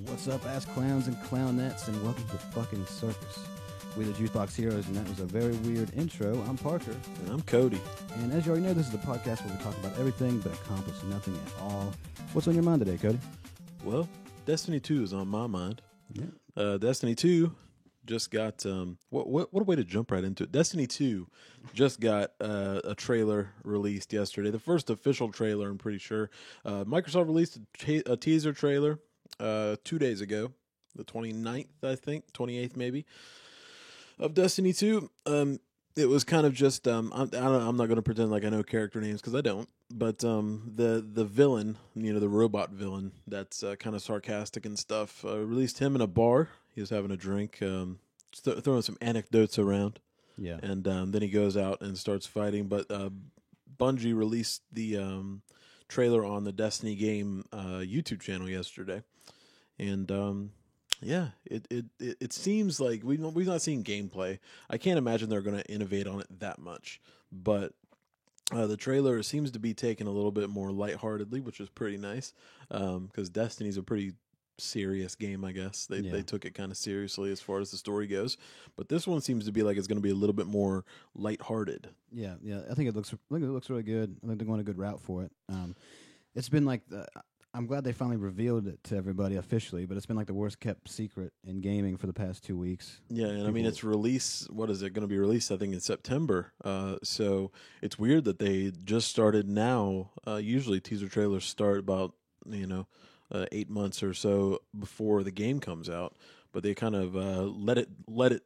What's up, ass clowns and clownettes, and welcome to the fucking circus. We're the Juicebox Heroes, and that was a very weird intro. I'm Parker. And I'm Cody. And as you already know, this is the podcast where we talk about everything but accomplish nothing at all. What's on your mind today, Cody? Well, Destiny 2 is on my mind. Yeah. Destiny 2 just got, what a way to jump right into it. Destiny 2 just got a trailer released yesterday. The first official trailer, I'm pretty sure. Microsoft released a teaser trailer 2 days ago, the 29th, I think, 28th maybe, of Destiny 2. It was kind of just, I'm not going to pretend like I know character names because I don't, but the villain, the robot villain that's kind of sarcastic and stuff, released him in a bar. He was having a drink, throwing some anecdotes around. Yeah. And then he goes out and starts fighting. But Bungie released the trailer on the Destiny game YouTube channel yesterday. And yeah, it seems like we've not seen gameplay. I can't imagine they're going to innovate on it that much. But the trailer seems to be taken a little bit more lightheartedly, which is pretty nice. Because Destiny's a pretty serious game, I guess. They took it kind of seriously as far as the story goes. But this one seems to be like it's going to be a little bit more lighthearted. Yeah. I think it looks really good. I think they're going a good route for it. It's been like I'm glad they finally revealed it to everybody officially, but it's been like the worst kept secret in gaming for the past 2 weeks. Yeah, and I mean, it's release. What is it going to be released? I think in September. So it's weird that they just started now. Usually teaser trailers start about 8 months or so before the game comes out, but they kind of let it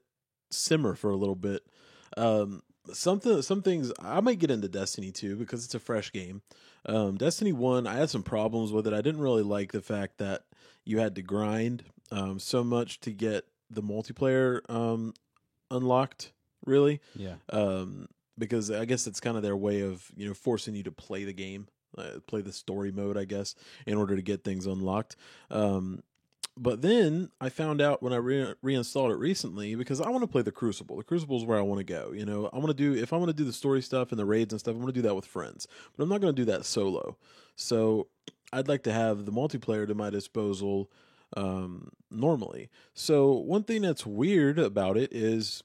simmer for a little bit. Some things I might get into Destiny 2 because it's a fresh game. Destiny 1, I had some problems with it. I didn't really like the fact that you had to grind so much to get the multiplayer unlocked, really. Yeah. Because I guess it's kind of their way of, forcing you to play the game, play the story mode, I guess, in order to get things unlocked. But then I found out when I reinstalled it recently, because I want to play the Crucible. The Crucible is where I want to go. If I want to do the story stuff and the raids and stuff, I'm going to do that with friends. But I'm not going to do that solo. So I'd like to have the multiplayer to my disposal normally. So one thing that's weird about it is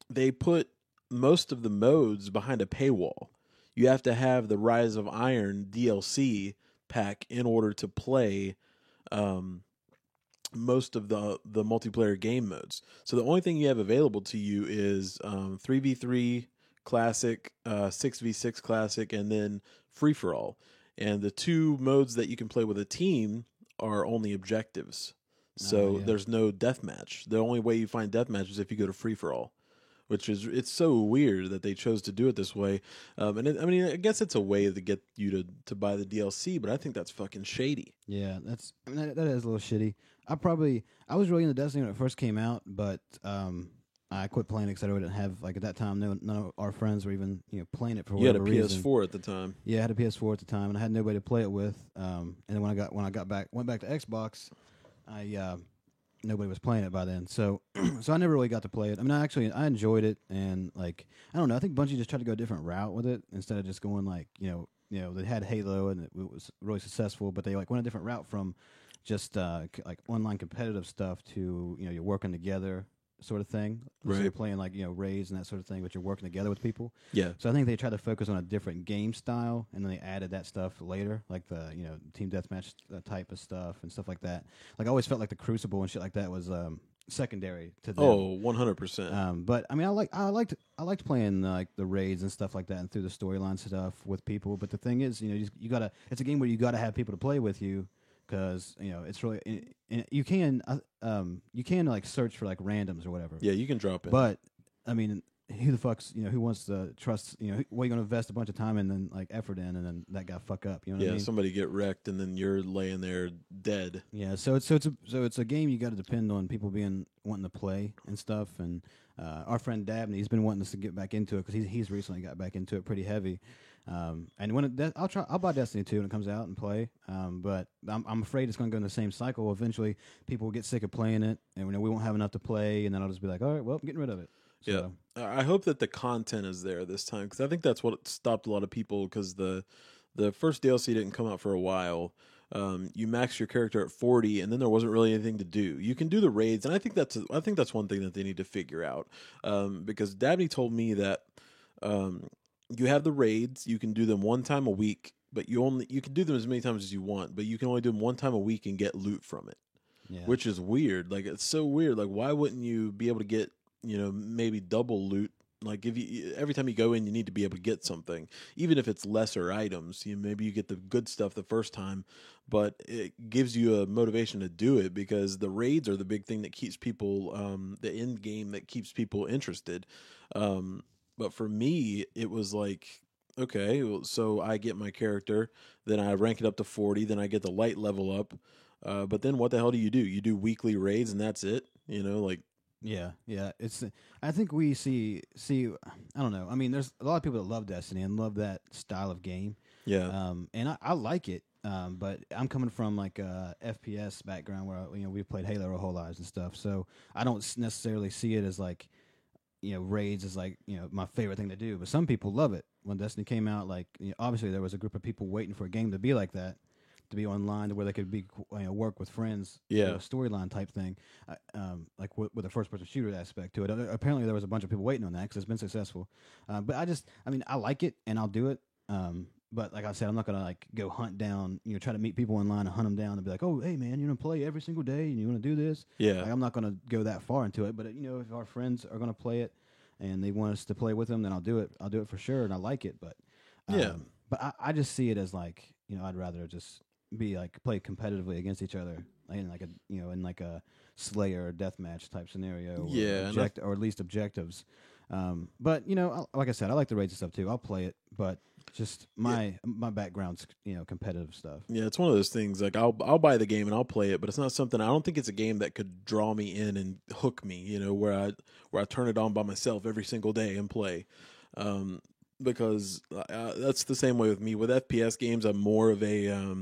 they put most of the modes behind a paywall. You have to have the Rise of Iron DLC pack in order to play most of the multiplayer game modes. So the only thing you have available to you is 3v3 classic, 6v6 classic, and then free for all. And the two modes that you can play with a team are only objectives. So there's no deathmatch. The only way you find deathmatch is if you go to free for all, which is, it's so weird that they chose to do it this way. I guess it's a way to get you to buy the DLC, but I think that's fucking shady. Yeah, that is a little shitty. I was really into Destiny when it first came out, but I quit playing it because I really didn't have, like, at that time, none of our friends were even playing it for whatever reason. You had a PS4 at the time. Yeah, I had a PS4 at the time, and I had nobody to play it with. And then when I went back to Xbox, nobody was playing it by then. So I never really got to play it. I mean, I enjoyed it, and like, I don't know. I think Bungie just tried to go a different route with it instead of just going like, they had Halo and it was really successful, but they like went a different route from just like online competitive stuff to you're working together sort of thing. Right. So you're playing like raids and that sort of thing, but you're working together with people. Yeah. So I think they tried to focus on a different game style, and then they added that stuff later, like the team deathmatch type of stuff and stuff like that. Like I always felt like the Crucible and shit like that was secondary to them. Oh, 100%. But I mean, I liked playing like the raids and stuff like that, and through the storyline stuff with people. But the thing is, you gotta. It's a game where you gotta have people to play with you, because it's really you can like search for like randoms or whatever. Yeah, you can drop in. But I mean, who the fuck's who wants to trust what are you gonna invest a bunch of time and then like effort in, and then that guy fuck up? You know what I mean? Somebody get wrecked and then you're laying there dead. Yeah, so it's a game you got to depend on people wanting to play and stuff. And our friend Dabney, he's been wanting us to get back into it because he's recently got back into it pretty heavy. And when I'll buy Destiny 2 when it comes out and play. But I'm afraid it's going to go in the same cycle. Eventually, people will get sick of playing it, and we won't have enough to play, and then I'll just be like, all right, well, I'm getting rid of it. So. Yeah, I hope that the content is there this time, because I think that's what stopped a lot of people, because the first DLC didn't come out for a while. you max your character at 40, and then there wasn't really anything to do. You can do the raids, and I think that's one thing that they need to figure out. Because Dabney told me that you have the raids, you can do them one time a week, but you can do them as many times as you want, but you can only do them one time a week and get loot from it. Yeah. Which is weird. Like, it's so weird. Like, why wouldn't you be able to get, maybe double loot? Like, every time you go in, you need to be able to get something, even if it's lesser items. Maybe you get the good stuff the first time, but it gives you a motivation to do it, because the raids are the big thing that keeps people, the end game that keeps people interested. But for me, it was like, okay, so I get my character, then I rank it up to 40, then I get the light level up. But then what the hell do? You do weekly raids and that's it? Like. Yeah. It's. I think we see. I don't know. I mean, there's a lot of people that love Destiny and love that style of game. Yeah. And I like it. But I'm coming from like a FPS background where we played Halo our whole lives and stuff. So I don't necessarily see it as like, raids is like my favorite thing to do. But some people love it. When Destiny came out, like obviously there was a group of people waiting for a game to be like that, to be online, to where they could be work with friends, storyline type thing, like with a first person shooter aspect to it. Apparently, there was a bunch of people waiting on that because it's been successful. But I like it and I'll do it. But like I said, I'm not gonna like go hunt down, try to meet people online and hunt them down and be like, oh, hey man, you're gonna play every single day and you want to do this. Yeah, like, I'm not gonna go that far into it. But if our friends are gonna play it and they want us to play with them, then I'll do it. I'll do it for sure, and I like it. But but I just see it as like I'd rather just be like play competitively against each other in like a Slayer or deathmatch type scenario. Or at least objectives. But like I said, I like the raids and stuff too. I'll play it, but just my background's competitive stuff. Yeah, it's one of those things. Like I'll buy the game and I'll play it, but it's not something. I don't think it's a game that could draw me in and hook me. Where I turn it on by myself every single day and play. Because that's the same way with me. With FPS games, I'm more of a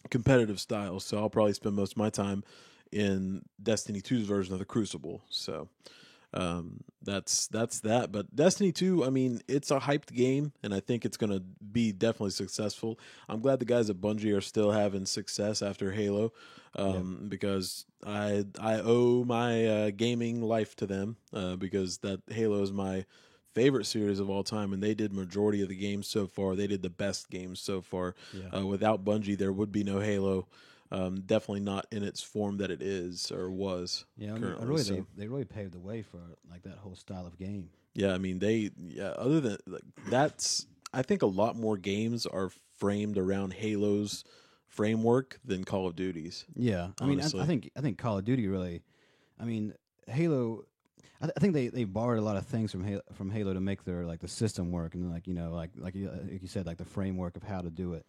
competitive style, so I'll probably spend most of my time in Destiny 2's version of the Crucible. So that's that. But Destiny 2, I mean, it's a hyped game, and I think it's going to be definitely successful. I'm glad the guys at Bungie are still having success after Halo, because I owe my gaming life to them, because that Halo is my favorite series of all time, and they did majority of the games so far. They did the best games so far. Without Bungie, there would be no Halo. Definitely not in its form that it is or was. Yeah, currently, they really paved the way for like that whole style of game. Yeah, I mean other than like, that's, I think a lot more games are framed around Halo's framework than Call of Duty's. Yeah, honestly. I mean, I think Call of Duty really, I mean, Halo. I think they borrowed a lot of things from Halo to make their like the system work, and like like you said, like the framework of how to do it.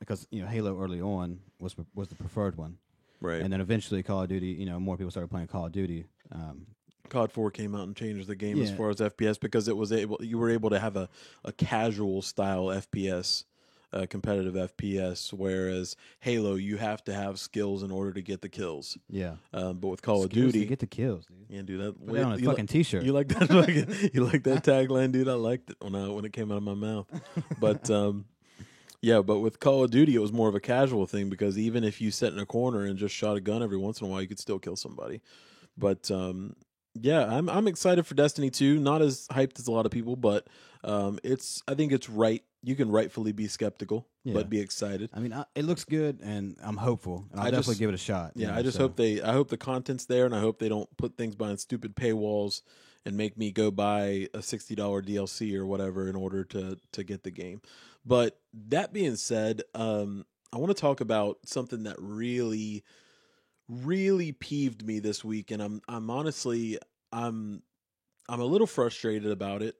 Because Halo early on was the preferred one, right? And then eventually Call of Duty, more people started playing Call of Duty. COD 4 came out and changed the game as far as FPS, because you were able to have a casual style FPS. Competitive FPS, whereas Halo, you have to have skills in order to get the kills. Yeah, but with Call of Duty, you get the kills, dude. Yeah, dude. That put that on a fucking T-shirt. You like that? You like that tagline, dude? I liked it when it came out of my mouth. But yeah, but with Call of Duty, it was more of a casual thing, because even if you sat in a corner and just shot a gun every once in a while, you could still kill somebody. But yeah, I'm excited for Destiny 2. Not as hyped as a lot of people, but I think it's right. You can rightfully be skeptical, but be excited. I mean, it looks good, and I'm hopeful, and I'll definitely give it a shot. Yeah, I hope I hope the content's there, and I hope they don't put things behind stupid paywalls and make me go buy a $60 DLC or whatever in order to get the game. But that being said, I want to talk about something that really, really peeved me this week, and I'm honestly I'm a little frustrated about it.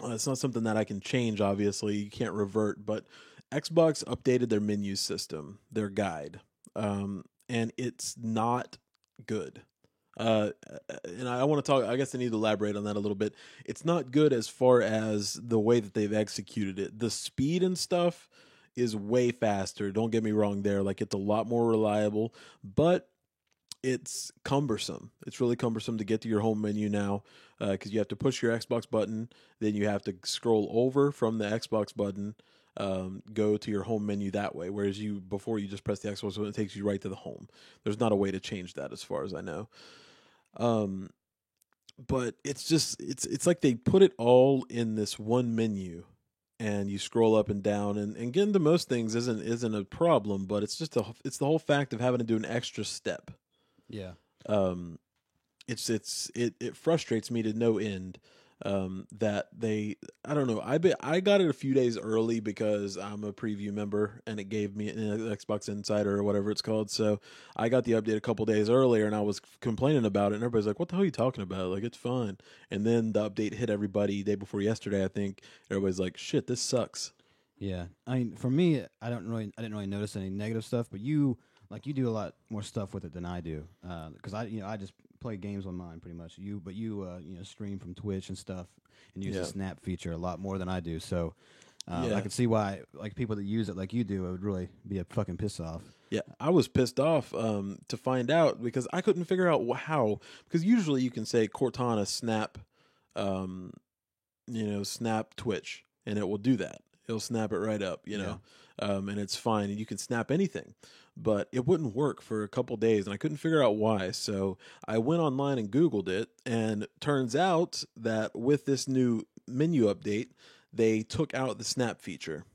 It's not something that I can change, obviously. You can't revert, but Xbox updated their menu system, their guide, and it's not good. And I want to talk, I guess I need to elaborate on that a little bit. It's not good as far as the way that they've executed it. The speed and stuff is way faster. Don't get me wrong there. Like, it's a lot more reliable, but it's cumbersome. It's really cumbersome to get to your home menu now, because you have to push your Xbox button, then you have to scroll over from the Xbox button, go to your home menu that way. Whereas before you just press the Xbox button, it takes you right to the home. There's not a way to change that as far as I know. But it's like they put it all in this one menu, and you scroll up and down, and getting to most things isn't a problem, but it's just it's the whole fact of having to do an extra step. Yeah. It frustrates me to no end. That I don't know. I got it a few days early because I'm a preview member, and it gave me an Xbox Insider or whatever it's called. So I got the update a couple days earlier, and I was complaining about it, and everybody's like, "What the hell are you talking about? Like, it's fine." And then the update hit everybody day before yesterday, I think. Everybody's like, "Shit, this sucks." Yeah. I mean, for me, I didn't really notice any negative stuff, but you do a lot more stuff with it than I do. Because I just play games on mine pretty much. You stream from Twitch and stuff, and use the Snap feature a lot more than I do. So I could see why like people that use it like you do, it would really be a fucking piss off. Yeah, I was pissed off to find out because I couldn't figure out how. Because usually you can say Cortana Snap, Snap Twitch, and it will do that. It'll snap it right up, and it's fine. And you can snap anything, but it wouldn't work for a couple days, and I couldn't figure out why. So I went online and Googled it, and turns out that with this new menu update, they took out the snap feature.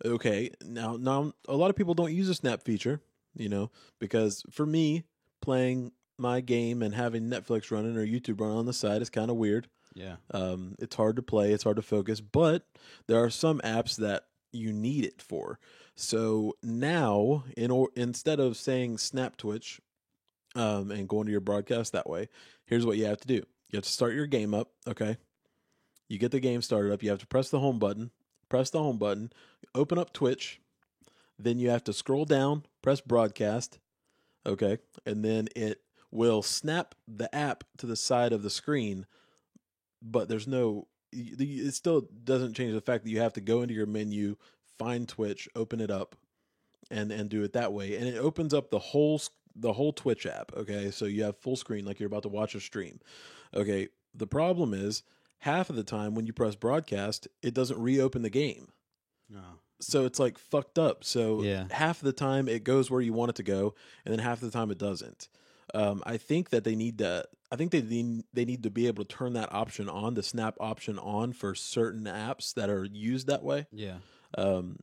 Okay, now a lot of people don't use the snap feature, because for me, playing my game and having Netflix running or YouTube running on the side is kind of weird. Yeah. It's hard to play. It's hard to focus, but there are some apps that you need it for. So now, instead of saying Snap Twitch and going to your broadcast that way, here's what you have to do. You have to start your game up, okay? You get the game started up. You have to press the home button. Open up Twitch. Then you have to scroll down, press broadcast, okay? And then it will snap the app to the side of the screen, but it still doesn't change the fact that you have to go into your menu, find Twitch, open it up, and do it that way. And it opens up the whole Twitch app, okay? So you have full screen like you're about to watch a stream. Okay, the problem is half of the time when you press broadcast, it doesn't reopen the game. No. So it's like fucked up. So Yeah. half of the time it goes where you want it to go, and then half of the time it doesn't. I think that they need to. I think they need to be able to turn that option on, the snap option on for certain apps that are used that way. Yeah. And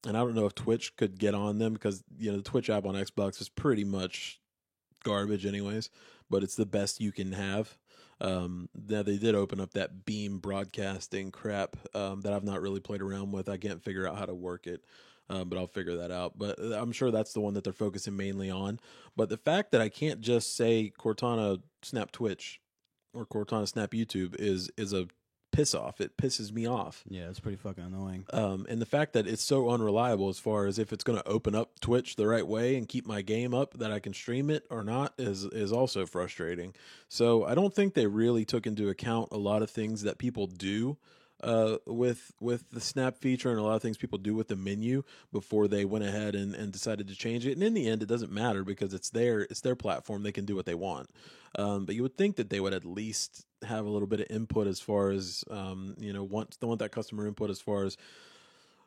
I don't know if Twitch could get on them because the Twitch app on Xbox is pretty much garbage, anyways. But it's the best you can have. Now they did open up that Beam broadcasting crap that I've not really played around with. I can't figure out how to work it. But I'll figure that out. But I'm sure that's the one that they're focusing mainly on. But the fact that I can't just say Cortana Snap Twitch or Cortana Snap YouTube is a piss off. It pisses me off. Yeah, it's pretty fucking annoying. And the fact that it's so unreliable as far as if it's going to open up Twitch the right way and keep my game up that I can stream it or not is also frustrating. So I don't think they really took into account a lot of things that people do with the snap feature and a lot of things people do with the menu before they went ahead and decided to change it. And in the end, it doesn't matter because it's their platform. They can do what they want. But you would think that they would at least have a little bit of input as far as, want that customer input as far as,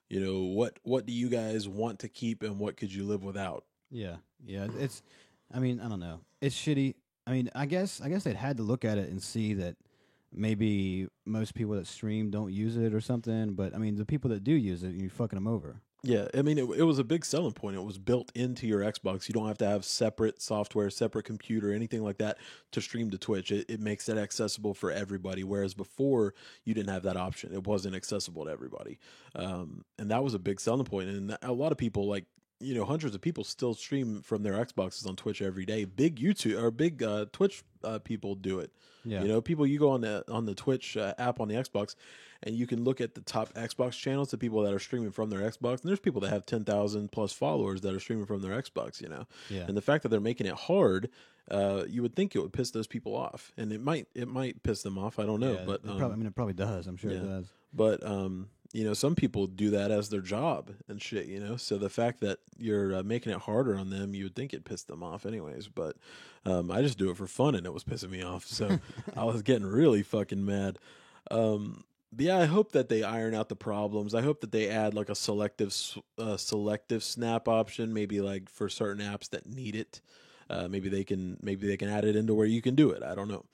what do you guys want to keep and what could you live without? Yeah. I don't know. It's shitty. I mean, I guess they'd had to look at it and see that maybe most people that stream don't use it or something, but I mean, the people that do use it, you're fucking them over. Yeah, I mean, it was a big selling point. It was built into your Xbox. You don't have to have separate software, separate computer, anything like that to stream to Twitch. It makes it accessible for everybody, whereas before, you didn't have that option. It wasn't accessible to everybody. And that was a big selling point. And a lot of people, like, hundreds of people still stream from their Xboxes on Twitch every day. Big YouTube or big Twitch people do it. Yeah. People, you go on the Twitch app on the Xbox, and you can look at the top Xbox channels, the people that are streaming from their Xbox, and there's people that have 10,000 plus followers that are streaming from their Xbox. Yeah. And the fact that they're making it hard, you would think it would piss those people off, and it might piss them off. I don't know, but it probably does. I'm sure it does. But some people do that as their job and shit, So the fact that you're making it harder on them, you would think it pissed them off anyways. But I just do it for fun, and it was pissing me off. So I was getting really fucking mad. yeah, I hope that they iron out the problems. I hope that they add like a selective snap option, maybe like for certain apps that need it. Maybe they can add it into where you can do it. I don't know.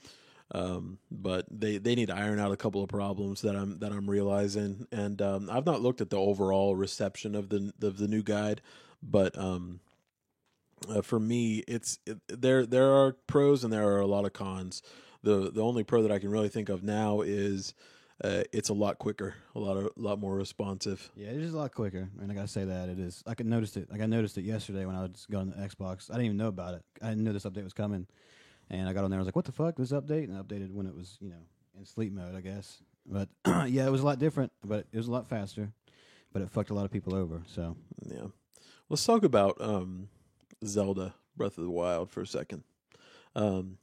But they need to iron out a couple of problems that I'm realizing, and I've not looked at the overall reception of the new guide, but for me, there are pros and there are a lot of cons. The only pro that I can really think of now is it's a lot quicker, a lot more responsive. Yeah, it is a lot quicker, and I gotta say that it is. I could notice it. Like I noticed it yesterday when I was going to the Xbox. I didn't even know about it. I didn't know this update was coming, and I got on there. I was like, "What the fuck? This update?" And I updated when it was, in sleep mode, I guess. But yeah, it was a lot different, but it was a lot faster. But it fucked a lot of people over. So Yeah, let's talk about Zelda Breath of the Wild for a second. Um,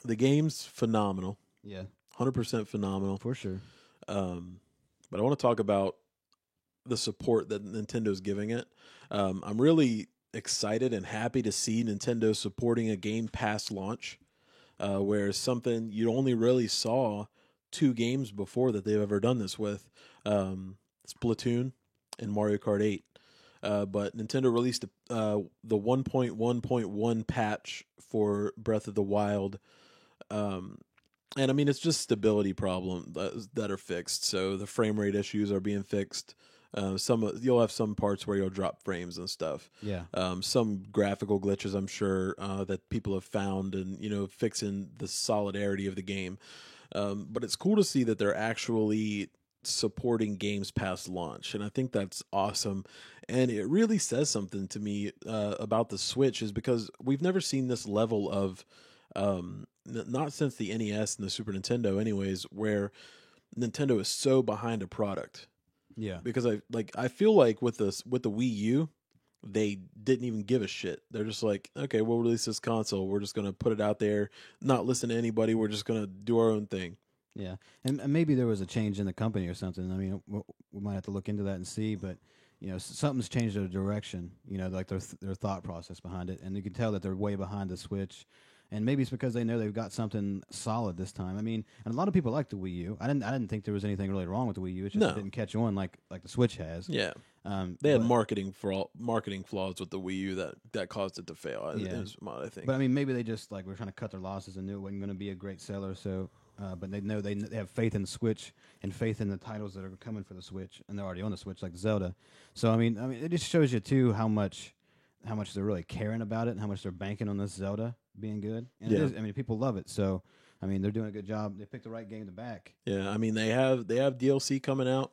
the game's phenomenal, yeah, 100% phenomenal. for sure. But I want to talk about the support that Nintendo's giving it. I'm really excited and happy to see Nintendo supporting a Game Pass launch, where something you only really saw two games before that they've ever done this with, Splatoon and Mario Kart 8. But Nintendo released the 1.1.1 patch for Breath of the Wild. And I mean, it's just stability problems that are fixed. So the frame rate issues are being fixed. You'll have some parts where you'll drop frames and stuff. Yeah, Some graphical glitches, I'm sure, that people have found, and fixing the solidarity of the game. But it's cool to see that they're actually supporting games past launch, and I think that's awesome. And it really says something to me about the Switch, is because we've never seen this level of not since the NES and the Super Nintendo, anyways, where Nintendo is so behind a product. yeah, Because I feel like with the Wii U, they didn't even give a shit. They're just like, okay, we'll release this console. We're just gonna put it out there, not listen to anybody. We're just gonna do our own thing. yeah. And maybe there was a change in the company or something. I mean, we might have to look into that and see, but. Something's changed their direction. Like their thought process behind it, and you can tell that they're way behind the Switch. And maybe it's because they know they've got something solid this time. I mean, and a lot of people like the Wii U. I didn't think there was anything really wrong with the Wii U. It's just No. it didn't catch on like the Switch has. Yeah, they had but- marketing flaws with the Wii U that caused it to fail. Yeah. Is what I think. But I mean, maybe they just were trying to cut their losses and knew it wasn't going to be a great seller. So, but they know they have faith in the Switch and faith in the titles that are coming for the Switch, and they're already on the Switch, like Zelda. So I mean, it just shows you too how much they're really caring about it and how much they're banking on this Zelda being good. And Yeah. it is, I mean, people love it. So I mean, they're doing a good job. They picked the right game to back. Yeah, I mean they have DLC coming out.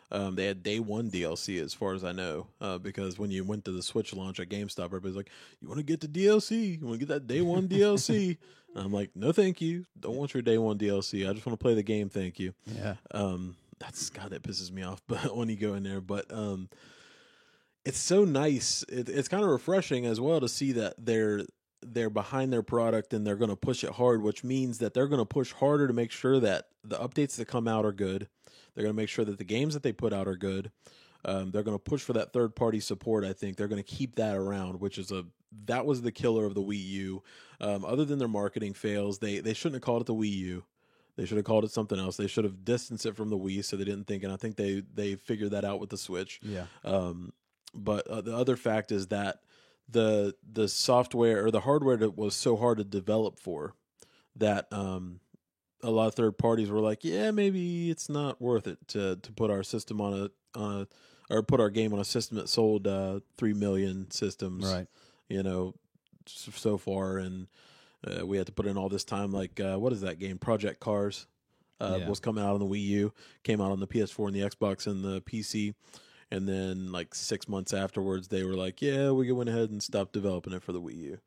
They had day one DLC, as far as I know, because when you went to the Switch launch at GameStop, everybody's like, "You want to get the DLC? You want to get that day one DLC?" And I'm like, "No, thank you. Don't want your day one DLC. I just want to play the game. Thank you." Yeah. That pisses me off. But when you go in there, but it's so nice. It's kind of refreshing as well to see that they're behind their product and they're going to push it hard, which means that they're going to push harder to make sure that the updates that come out are good. They're going to make sure that the games that they put out are good. They're going to push for that third-party support. I think they're going to keep that around, that was the killer of the Wii U. Other than their marketing fails, they shouldn't have called it the Wii U. They should have called it something else. They should have distanced it from the Wii, so they didn't think. And I think they figured that out with the Switch. Yeah. But the other fact is that the software or the hardware that was so hard to develop for that a lot of third parties were like, yeah, maybe it's not worth it to put our system on or put our game on a system that sold 3 million systems, Right. So far, and we had to put in all this time. Like, what is that game? Project Cars was coming out on the Wii U, came out on the PS4 and the Xbox and the PC. And then, like 6 months afterwards, they were like, "Yeah, we went ahead and stopped developing it for the Wii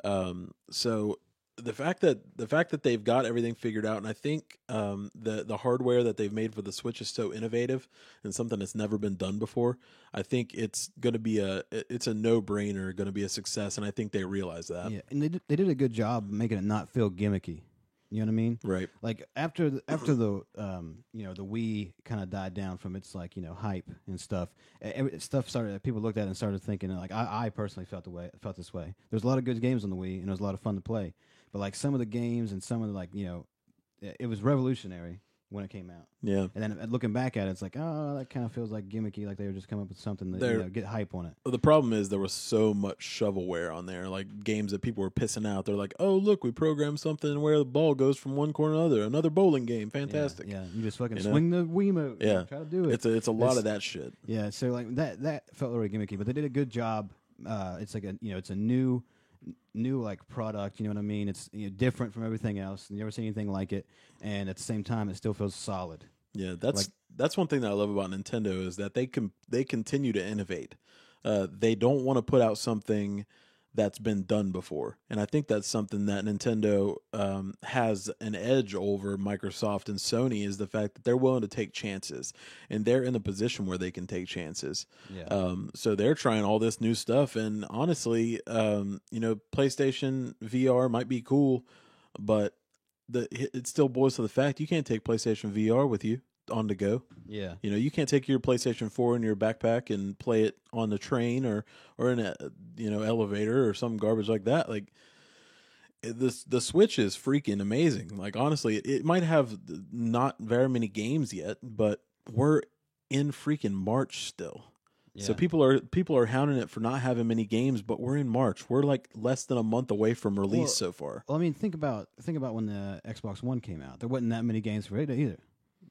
U." So the fact that they've got everything figured out, and I think the hardware that they've made for the Switch is so innovative and something that's never been done before. I think it's going to be a no-brainer, going to be a success, and I think they realize that. Yeah, and they did a good job making it not feel gimmicky. You know what I mean? Right. Like after the the Wii kind of died down from its hype and stuff. Stuff started. People looked at it and started thinking like I personally felt this way. There's a lot of good games on the Wii and it was a lot of fun to play, but like some of the games and some of the it was revolutionary. when it came out. Yeah. And then looking back at it, it's like, oh, that kind of feels like gimmicky, like they were just coming up with something that get hype on it. The problem is there was so much shovelware on there, like games that people were pissing out. They're like, "Oh, look, we programmed something where the ball goes from one corner to another. Another bowling game, fantastic." Yeah, you just fucking swing the Wiimote. Yeah, try to do it. It's a lot of that shit. Yeah, so like that felt really gimmicky, but they did a good job. It's like it's a new like product. You know what I mean? It's different from everything else. You never seen anything like it, and at the same time, it still feels solid. Yeah, that's one thing that I love about Nintendo is that they continue to innovate. They don't want to put out something that's been done before, and I think that's something that Nintendo has an edge over Microsoft and Sony is the fact that they're willing to take chances, and they're in a position where they can take chances. Yeah. So they're trying all this new stuff, and honestly, PlayStation VR might be cool, but it still boils to the fact you can't take PlayStation VR with you on the go. Yeah. You can't take your PlayStation 4 in your backpack and play it on the train or in a elevator or some garbage like that. Like the Switch is freaking amazing. Like honestly, it might have not very many games yet, but we're in freaking March still. Yeah. So people are hounding it for not having many games, but we're in March. We're like less than a month away from release so far. Well, I mean, think about when the Xbox One came out. There wasn't that many games for it either.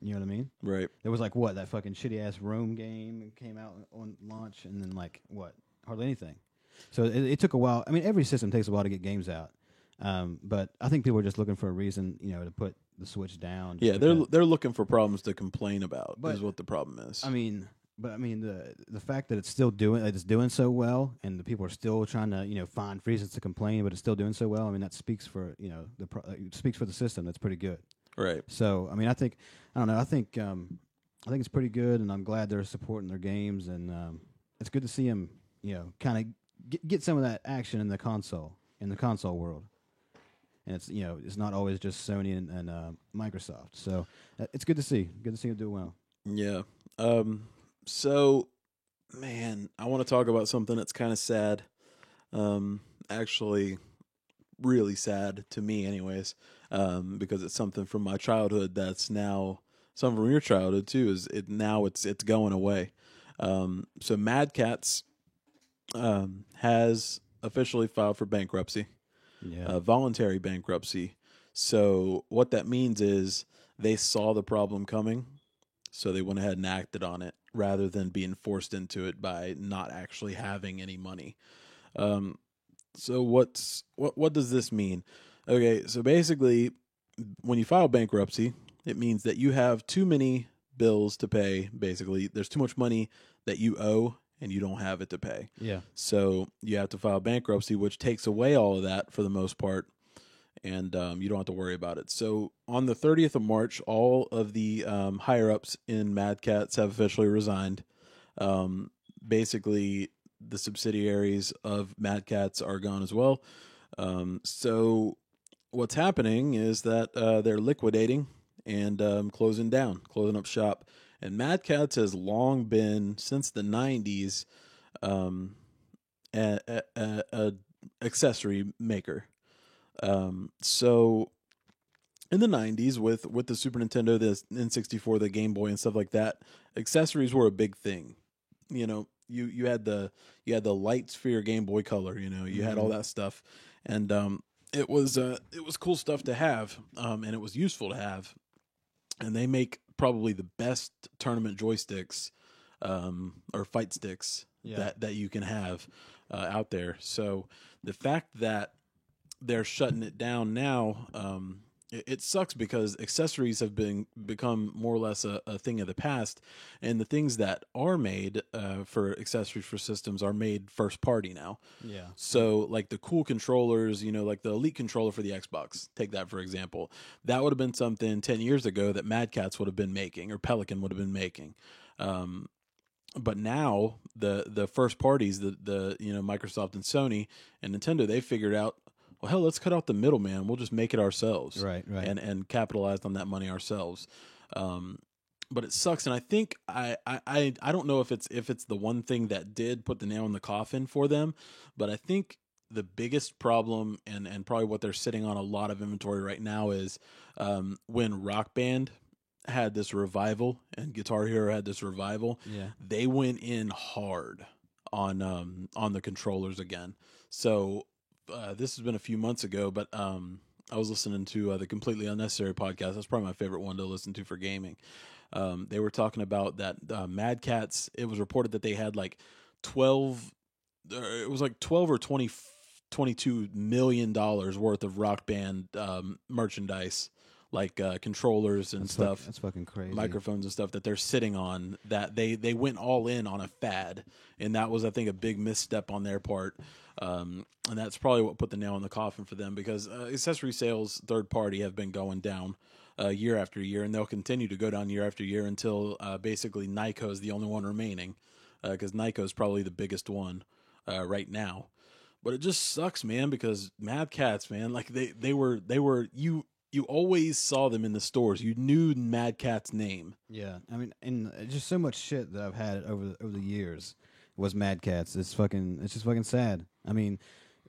You know what I mean? Right. There was like that fucking shitty ass Rome game came out on launch, and then like hardly anything. So it took a while. I mean, every system takes a while to get games out. But I think people are just looking for a reason, to put the Switch down. Yeah, they're looking for problems to complain about. Is what the problem is. I mean, the fact that it's doing so well, and the people are still trying to find reasons to complain, but it's still doing so well. I mean, that speaks for it speaks for the system. That's pretty good. Right. So I mean, I think it's pretty good, and I'm glad they're supporting their games, and it's good to see them kind of get some of that action in the console world. And it's not always just Sony and Microsoft. So it's good to see. Good to see them do well. Yeah. So, man, I want to talk about something that's kind of sad. Actually, really sad to me, anyways, because it's something from my childhood that's now something from your childhood too. It's going away. So Mad Catz has officially filed for bankruptcy, voluntary bankruptcy. So what that means is they saw the problem coming, so they went ahead and acted on it rather than being forced into it by not actually having any money. So what does this mean? Okay, so basically, when you file bankruptcy, it means that you have too many bills to pay. Basically, there's too much money that you owe and you don't have it to pay. Yeah. So you have to file bankruptcy, which takes away all of that for the most part, and you don't have to worry about it. So on the 30th of March, all of the higher-ups in Mad Catz have officially resigned. Basically, the subsidiaries of Mad Catz are gone as well. So what's happening is that they're liquidating and closing up shop. And Mad Catz has long been, since the 90s, a accessory maker. So in the 90s with the Super Nintendo, the N64, the Game Boy and stuff like that, accessories were a big thing. You had the lights for your Game Boy Color, you had all that stuff. And it was cool stuff to have, and it was useful to have. And they make probably the best tournament joysticks or fight sticks that you can have out there. So the fact that they're shutting it down now, it sucks because accessories have become more or less a thing of the past, and the things that are made for accessories for systems are made first party now. Yeah. So like the cool controllers, like the Elite controller for the Xbox, take that for example. That would have been something 10 years ago that Mad Catz would have been making, or Pelican would have been making. But now the first parties, the Microsoft and Sony and Nintendo, they figured out, well, hell, let's cut out the middleman. We'll just make it ourselves, right, and capitalize on that money ourselves. But it sucks, and I think I don't know if it's the one thing that did put the nail in the coffin for them, but I think the biggest problem and probably what they're sitting on a lot of inventory right now is when Rock Band had this revival and Guitar Hero had this revival, Yeah. they went in hard on the controllers again. So this has been a few months ago, but I was listening to the Completely Unnecessary podcast. That's probably my favorite one to listen to for gaming. They were talking about that Mad Catz. It was reported that they had like 12. It was like 12 or 20, $22 million worth of Rock Band merchandise, like controllers and stuff. That's fucking crazy. Microphones and stuff that they're sitting on, that they went all in on a fad, and that was, I think, a big misstep on their part. And that's probably what put the nail in the coffin for them, because accessory sales third party have been going down year after year, and they'll continue to go down year after year until basically Nyko is the only one remaining, because Nyko is probably the biggest one right now. But it just sucks, man, because Mad Catz, man, like they were you always saw them in the stores. You knew Mad Cat's name. Yeah, I mean, and just so much shit that I've had over the years was Mad Catz. It's just fucking sad. I mean,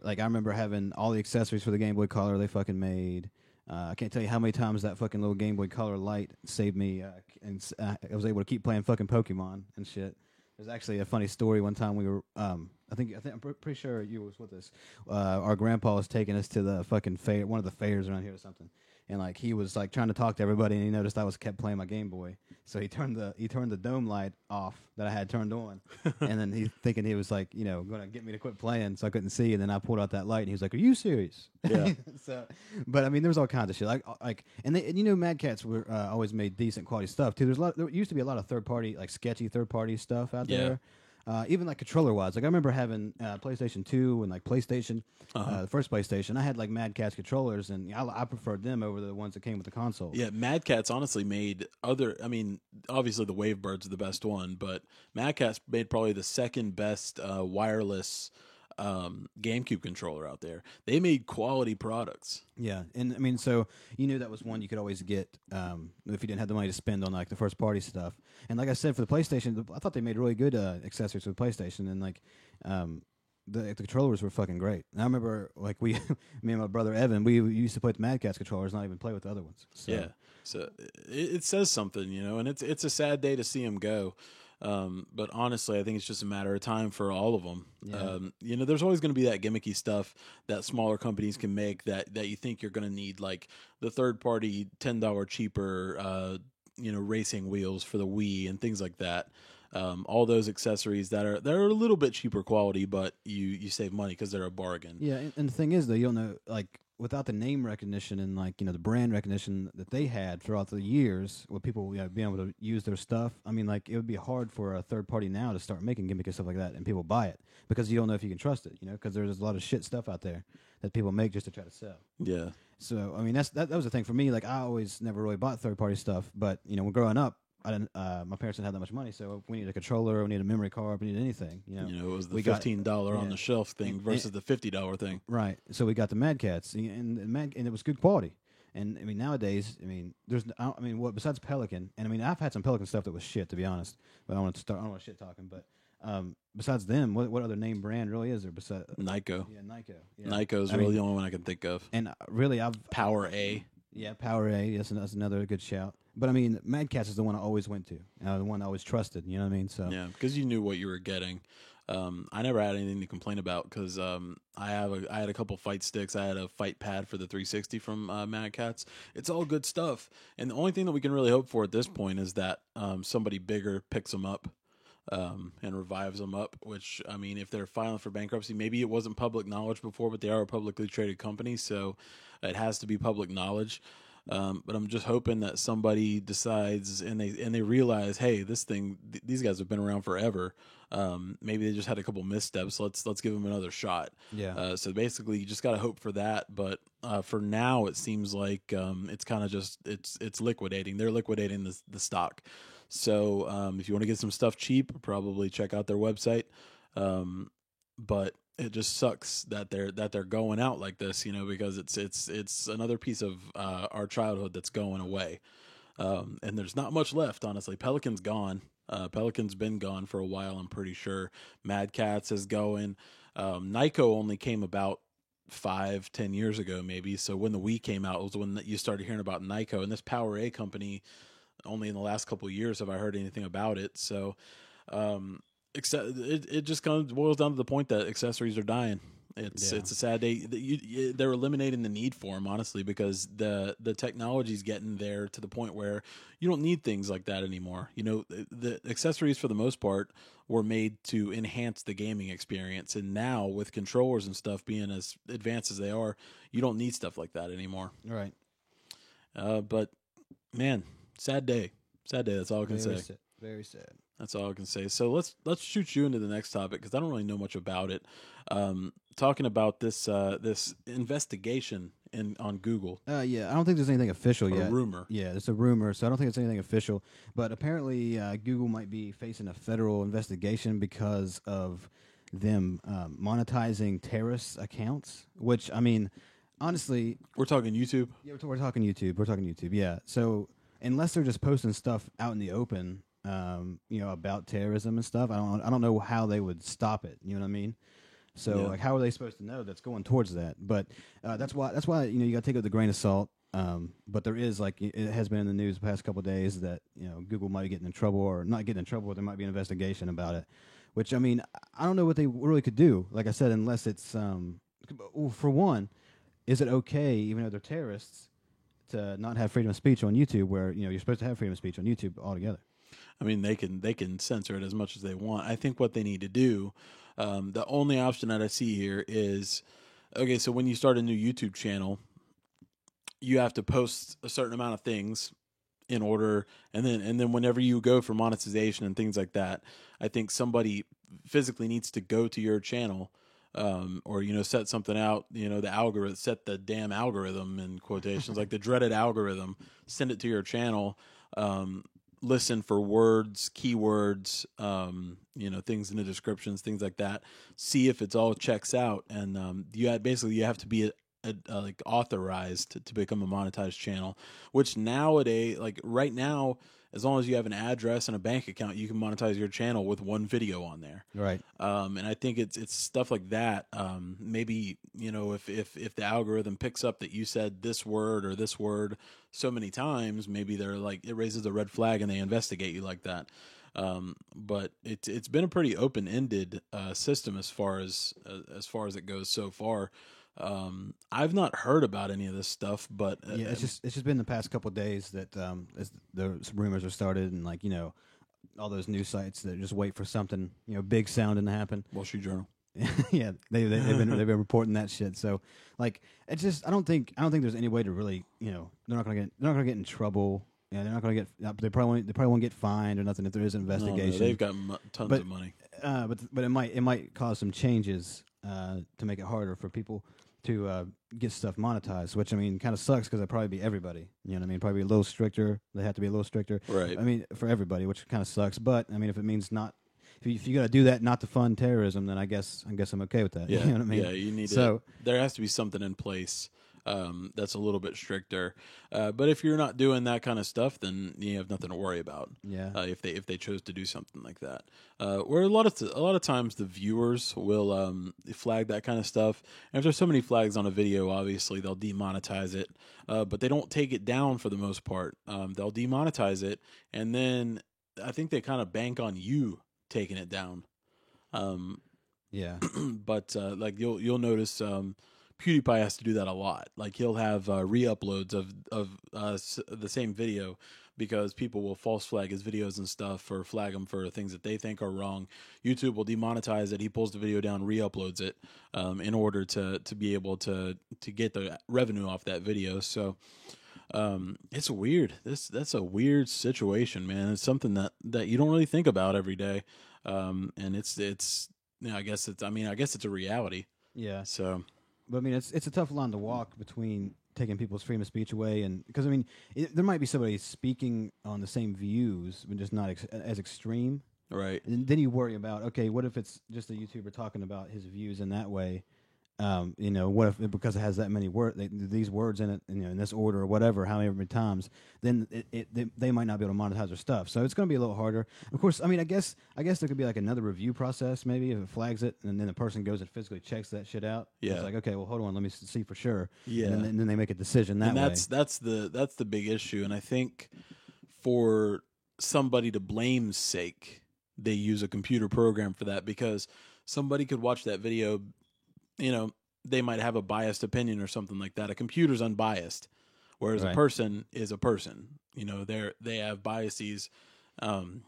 like, I remember having all the accessories for the Game Boy Color they fucking made. I can't tell you how many times that fucking little Game Boy Color Light saved me, and I was able to keep playing fucking Pokemon and shit. There's actually a funny story. One time we were, I'm pretty sure you was with us. Our grandpa was taking us to the fucking fair, one of the fairs around here or something. And like he was like trying to talk to everybody, and he noticed I was kept playing my Game Boy, so he turned the dome light off that I had turned on, and then he thinking he was like, going to get me to quit playing, so I couldn't see. And then I pulled out that light, and he was like, "Are you serious?" Yeah. So, but I mean, there was all kinds of shit, and Mad Catz were always made decent quality stuff too. There used to be a lot of third party, like sketchy third party stuff out there. Even like controller wise, like I remember having PlayStation 2 and like PlayStation, the first PlayStation. I had like Mad Catz controllers, and I preferred them over the ones that came with the console. Yeah, Mad Catz honestly made obviously the Wavebird's the best one, but Mad Catz made probably the second best wireless GameCube controller out there. They made quality products. Yeah, and I mean, so you knew that was one you could always get if you didn't have the money to spend on like the first party stuff. And like I said, for the PlayStation, I thought they made really good accessories for the PlayStation, and like the controllers were fucking great. And I remember like me and my brother Evan, we used to play with the Mad Catz controllers, not even play with the other ones. So. Yeah, so it says something, and it's a sad day to see them go. But honestly, I think it's just a matter of time for all of them. Yeah. There's always going to be that gimmicky stuff that smaller companies can make that you think you're going to need, like the third party $10 cheaper, racing wheels for the Wii and things like that. All those accessories that are a little bit cheaper quality, but you save money because they're a bargain. Yeah, and the thing is, though, you'll know, like, without the name recognition and like the brand recognition that they had throughout the years, with people being able to use their stuff. I mean, like, it would be hard for a third party now to start making gimmicky stuff like that, and people buy it because you don't know if you can trust it. Because there's a lot of shit stuff out there that people make just to try to sell. Yeah. So I mean, that was the thing for me. Like, I always never really bought third party stuff, but when growing up, I didn't. My parents didn't have that much money, so if we needed a controller, we needed a memory card, we needed anything. It was the $15 on the shelf thing versus the $50 thing. Right. So we got the Mad Catz, and it was good quality. And I mean, nowadays, what besides Pelican? And I mean, I've had some Pelican stuff that was shit, to be honest. But I don't want to shit talking. But besides them, what other name brand really is there? Besides Nyko. Yeah, Nyko. Yeah. Nyko is really the only one I can think of. And really, Power A. Yeah, Power A. That's another good shout. But I mean, Mad Catz is the one I always went to, the one I always trusted. You know what I mean? So yeah, because you knew what you were getting. I never had anything to complain about because I had a couple fight sticks. I had a fight pad for the 360 from Mad Catz. It's all good stuff, and the only thing that we can really hope for at this point is that somebody bigger picks them up and revives them up. Which, I mean, if they're filing for bankruptcy, maybe it wasn't public knowledge before, but they are a publicly traded company, so it has to be public knowledge. But I'm just hoping that somebody decides and they realize, hey, these guys have been around forever. Maybe they just had a couple missteps. Let's give them another shot. Yeah. So basically, you just got to hope for that. But for now, it seems like it's kind of just it's liquidating. They're liquidating the stock. So if you want to get some stuff cheap, probably check out their website. But it just sucks that they're going out like this, because it's another piece of our childhood that's going away, and there's not much left, honestly. Pelican's gone. Pelican's been gone for a while, I'm pretty sure. Mad Catz is going. Nyko only came about 5-10 years ago, maybe. So when the Wii came out was when you started hearing about Nyko, and this Power A company. only in the last couple of years have I heard anything about it. So, except it just kind of boils down to the point that accessories are dying. It's a sad day. They're eliminating the need for them, honestly, because the technology's getting there to the point where you don't need things like that anymore. You know, the accessories for the most part were made to enhance the gaming experience, and now with controllers and stuff being as advanced as they are, you don't need stuff like that anymore. Right. But man, sad day. Sad day. That's all I can say. Sad. Very sad. That's all I can say. So let's shoot you into the next topic because I don't really know much about it. Talking about this this investigation on Google. Yeah, I don't think there's anything official yet. A rumor. Yeah, it's a rumor, so I don't think it's anything official. But apparently, Google might be facing a federal investigation because of them monetizing terrorist accounts. Which, I mean, honestly, we're talking YouTube. Yeah, we're talking YouTube. We're talking YouTube. Yeah. So unless they're just posting stuff out in the open, about terrorism and stuff, I don't know how they would stop it. You know what I mean? So like, how are they supposed to know that's going towards that? But that's why you got to take it with a grain of salt. But there is, like, it has been in the news the past couple of days that Google might be getting in trouble, or not getting in trouble, but there might be an investigation about it. Which, I mean, I don't know what they really could do. Like I said, unless it's for one, is it okay, even though they're terrorists, to not have freedom of speech on YouTube, where you're supposed to have freedom of speech on YouTube altogether? I mean, they can censor it as much as they want. I think what they need to do, the only option that I see here is, okay, so when you start a new YouTube channel, you have to post a certain amount of things in order, and then whenever you go for monetization and things like that, I think somebody physically needs to go to your channel, or set something out. The algorithm, set the damn algorithm in quotations, like the dreaded algorithm, send it to your channel. Listen for words, keywords, things in the descriptions, things like that. See if it's all checks out, and you have to be like authorized to become a monetized channel. Which nowadays, like right now, as long as you have an address and a bank account, you can monetize your channel with one video on there. Right. And I think it's stuff like that. Maybe, if the algorithm picks up that you said this word or this word so many times, maybe they're like, it raises a red flag and they investigate you like that. But it's been a pretty open-ended system as far as it goes so far. I've not heard about any of this stuff, but it's just been the past couple of days that as the rumors are started, and all those news sites that just wait for something big sounding to happen. Wall Street Journal. Yeah, they've been reporting that shit. So it's just I don't think there's any way to really they're not gonna get in trouble. Yeah, they're not gonna get. They probably won't get fined or nothing if there is an investigation. No, they've got tons of money. But it might cause some changes to make it harder for people to get stuff monetized, which, I mean, kind of sucks because it'd probably be everybody. You know what I mean? Probably a little stricter. They have to be a little stricter. Right. I mean, for everybody, which kind of sucks. But, I mean, if it means not... If you got to do that not to fund terrorism, then I guess I'm okay with that. Yeah. You know what I mean? Yeah, you need to... There has to be something in place that's a little bit stricter. But if you're not doing that kind of stuff, then you have nothing to worry about. Yeah. If they chose to do something like that, where a lot of times the viewers will flag that kind of stuff. And if there's so many flags on a video, obviously they'll demonetize it. But they don't take it down for the most part. They'll demonetize it, and then I think they kind of bank on you taking it down. Yeah. But like you'll notice. PewDiePie has to do that a lot. Like he'll have re-uploads of the same video because people will false flag his videos and stuff, or flag him for things that they think are wrong. YouTube will demonetize it. He pulls the video down, re-uploads it in order to be able to get the revenue off that video. So it's weird. That's a weird situation, man. It's something that you don't really think about every day. And it's I guess it's a reality. Yeah. So. But I mean, it's a tough line to walk between taking people's freedom of speech away, and because I mean, there might be somebody speaking on the same views, but just not as extreme. Right. And then you worry about, okay, what if it's just a YouTuber talking about his views in that way? What if because it has that many these words in it, in this order or whatever, however many times, then they might not be able to monetize their stuff. So it's going to be a little harder. Of course, I mean, I guess there could be like another review process, maybe, if it flags it, and then the person goes and physically checks that shit out. Yeah, it's like, okay, well, hold on, let me see for sure. Yeah, and then they make a decision that way. That's the big issue, and I think for somebody to blame's sake, they use a computer program for that, because somebody could watch that video, they might have a biased opinion or something like that. A computer's unbiased, whereas a person is a person. They have biases, and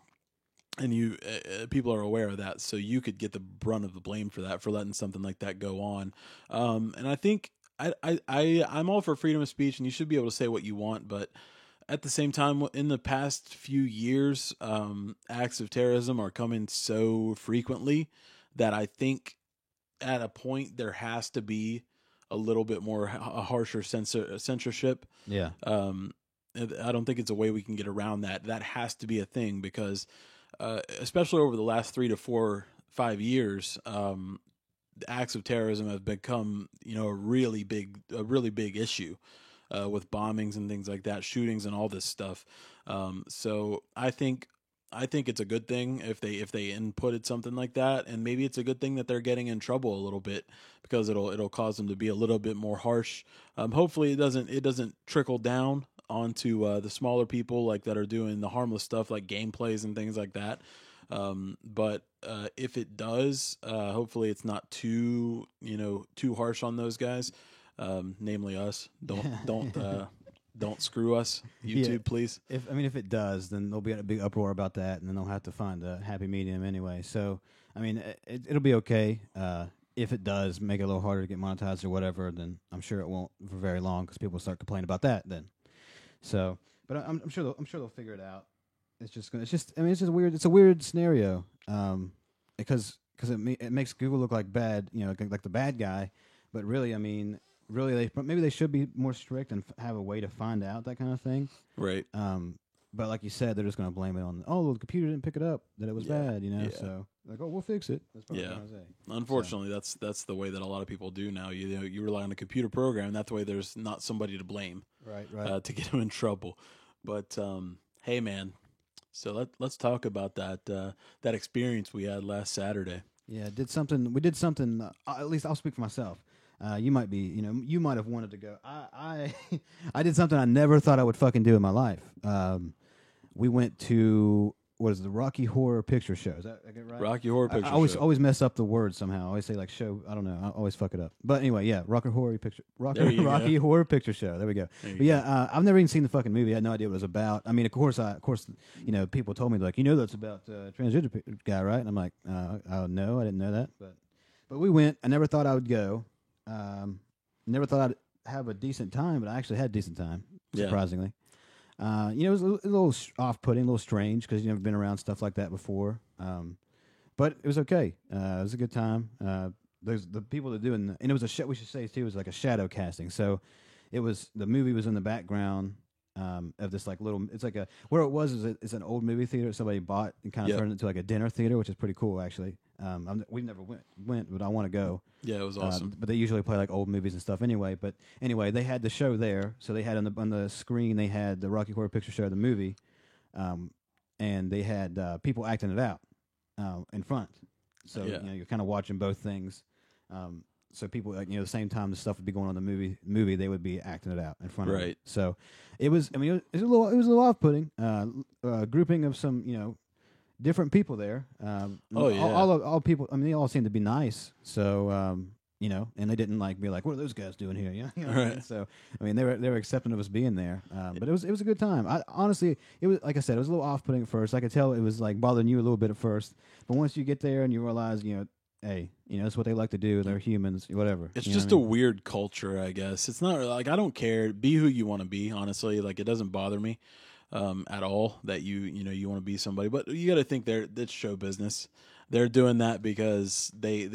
people are aware of that. So you could get the brunt of the blame for that, for letting something like that go on. And I think I'm all for freedom of speech, and you should be able to say what you want, but at the same time, in the past few years, acts of terrorism are coming so frequently that I think at a point there has to be a little bit more a harsher censorship. Yeah. I don't think it's a way we can get around that. That has to be a thing, because especially over the last 3 to 4, 5 years, acts of terrorism have become, a really big issue, with bombings and things like that, shootings and all this stuff. So I think it's a good thing if they inputted something like that, and maybe it's a good thing that they're getting in trouble a little bit, because it'll cause them to be a little bit more harsh. Hopefully it doesn't trickle down onto the smaller people like that are doing the harmless stuff like gameplays and things like that. But if it does, hopefully it's not too harsh on those guys, namely us. Don't screw us, YouTube, please. If it does, then there'll be a big uproar about that, and then they'll have to find a happy medium anyway. So, it'll be okay. If it does make it a little harder to get monetized or whatever, then I'm sure it won't for very long, because people will start complaining about that then. So, but I'm sure they'll figure it out. It's a weird scenario, because it makes Google look like bad, like the bad guy, but really, maybe they should be more strict and have a way to find out that kind of thing. Right. But like you said, they're just going to blame it on, the computer didn't pick it up, that it was bad, Yeah. So like, we'll fix it. That's probably what I say. Unfortunately, that's the way that a lot of people do now. You rely on a computer program. That way, there's not somebody to blame. Right. To get them in trouble. But hey, man. So let's talk about that experience we had last Saturday. Yeah, we did something. At least I'll speak for myself. You might have wanted to go. I did something I never thought I would fucking do in my life. We went to the Rocky Horror Picture Show. Is that I get it right? Rocky Horror Picture Show. I always mess up the words somehow. I always say like show. I don't know. I always fuck it up. But anyway, yeah, Rocky Horror Picture Show. There we go. I've never even seen the fucking movie. I had no idea what it was about. Of course, people told me like, that's about transgender guy, right? And I'm like, no, I didn't know that. But we went. I never thought I would go. Never thought I'd have a decent time, but I actually had a decent time, surprisingly. It was a little off-putting, a little strange, because you've never been around stuff like that before. But it was okay. It was a good time. There's the people that do and it was we should say too, it was like a shadow casting. So the movie was in the background of this like little, it's like where it was is it's an old movie theater somebody bought and kind of turned it into like a dinner theater, which is pretty cool actually. We've never went, but I want to go. Yeah, it was awesome. But they usually play like old movies and stuff anyway. But anyway, they had the show there, so they had on the screen they had the Rocky Horror Picture Show, the movie, and they had people acting it out in front. So you're kind of watching both things. So people, the same time the stuff would be going on in the movie, they would be acting it out in front of them. So it was a little off-putting. Grouping of some different people there. All people. They all seemed to be nice. So and they didn't be like, what are those guys doing here? Right. So they were accepting of us being there. But it was a good time. Honestly, it was like I said, it was a little off-putting at first. I could tell it was like bothering you a little bit at first. But once you get there and you realize, hey, that's what they like to do. They're humans, whatever. It's just a weird culture, I guess. It's not like I don't care. Be who you want to be. Honestly, it doesn't bother me. At all that you want to be somebody, but you got to think it's show business. They're doing that because they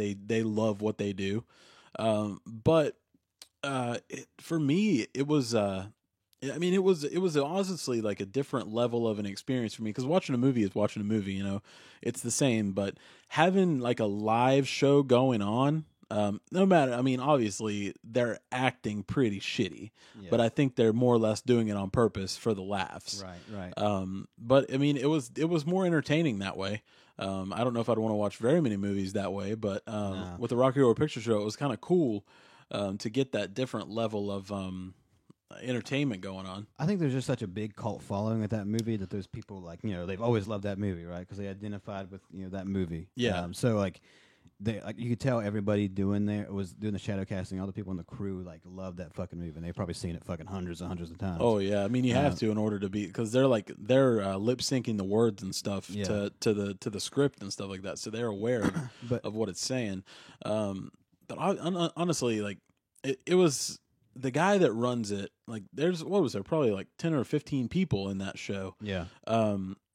love what they do. But for me, it was it was honestly like a different level of an experience for me, because watching a movie is watching a movie. It's the same, but having like a live show going on. No matter, obviously they're acting pretty shitty, but I think they're more or less doing it on purpose for the laughs. Right. But it was more entertaining that way. I don't know if I'd want to watch very many movies that way, but with the Rocky Horror Picture Show, it was kind of cool to get that different level of entertainment going on. I think there's just such a big cult following at that movie that those people like they've always loved that movie, right? Because they identified with that movie. Yeah. So like you could tell everybody doing the shadow casting. All the people in the crew like loved that fucking movie, and they've probably seen it fucking hundreds and hundreds of times. Oh yeah, I mean you have to in order to be, because they're lip syncing the words and stuff to the script and stuff like that, so they're aware of what it's saying. But honestly, like it was the guy that runs it. Like there's probably like 10 or 15 people in that show. Yeah.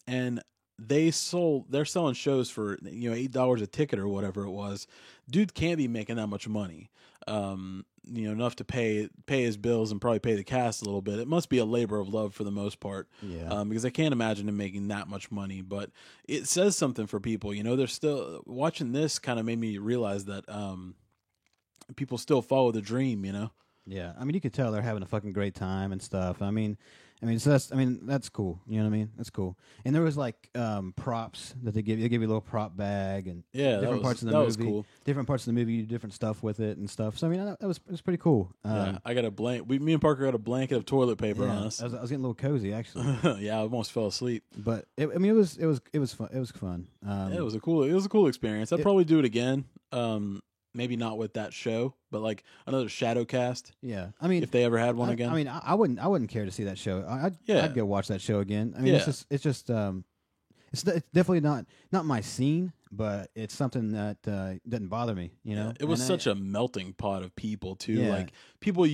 And they're selling shows for $8 a ticket or whatever it was. Dude can't be making that much money. Enough to pay his bills and probably pay the cast a little bit. It must be a labor of love for the most part. Yeah. Because I can't imagine him making that much money, but it says something for people. They're still watching this. Kind of made me realize that people still follow the dream. Yeah. I mean, you could tell they're having a fucking great time and stuff. I mean, so that's cool. You know what I mean? That's cool. And there was like props that they give you. They give you a little prop bag and different parts of the movie. Was cool. Different parts of the movie, you do different stuff with it and stuff. So I mean, it was pretty cool. Yeah, I got a blanket. Me and Parker got a blanket of toilet paper on us. I was getting a little cozy actually. Yeah, I almost fell asleep. But it was fun. It was fun. It was a cool experience. I'd probably do it again. Maybe not with that show, but like another shadow cast. Yeah, I mean, if they ever had one again. I mean, I wouldn't care to see that show. I'd go watch that show again. I mean, it's definitely not my scene, but it's something that doesn't bother me. It was such a melting pot of people too. Yeah. Like people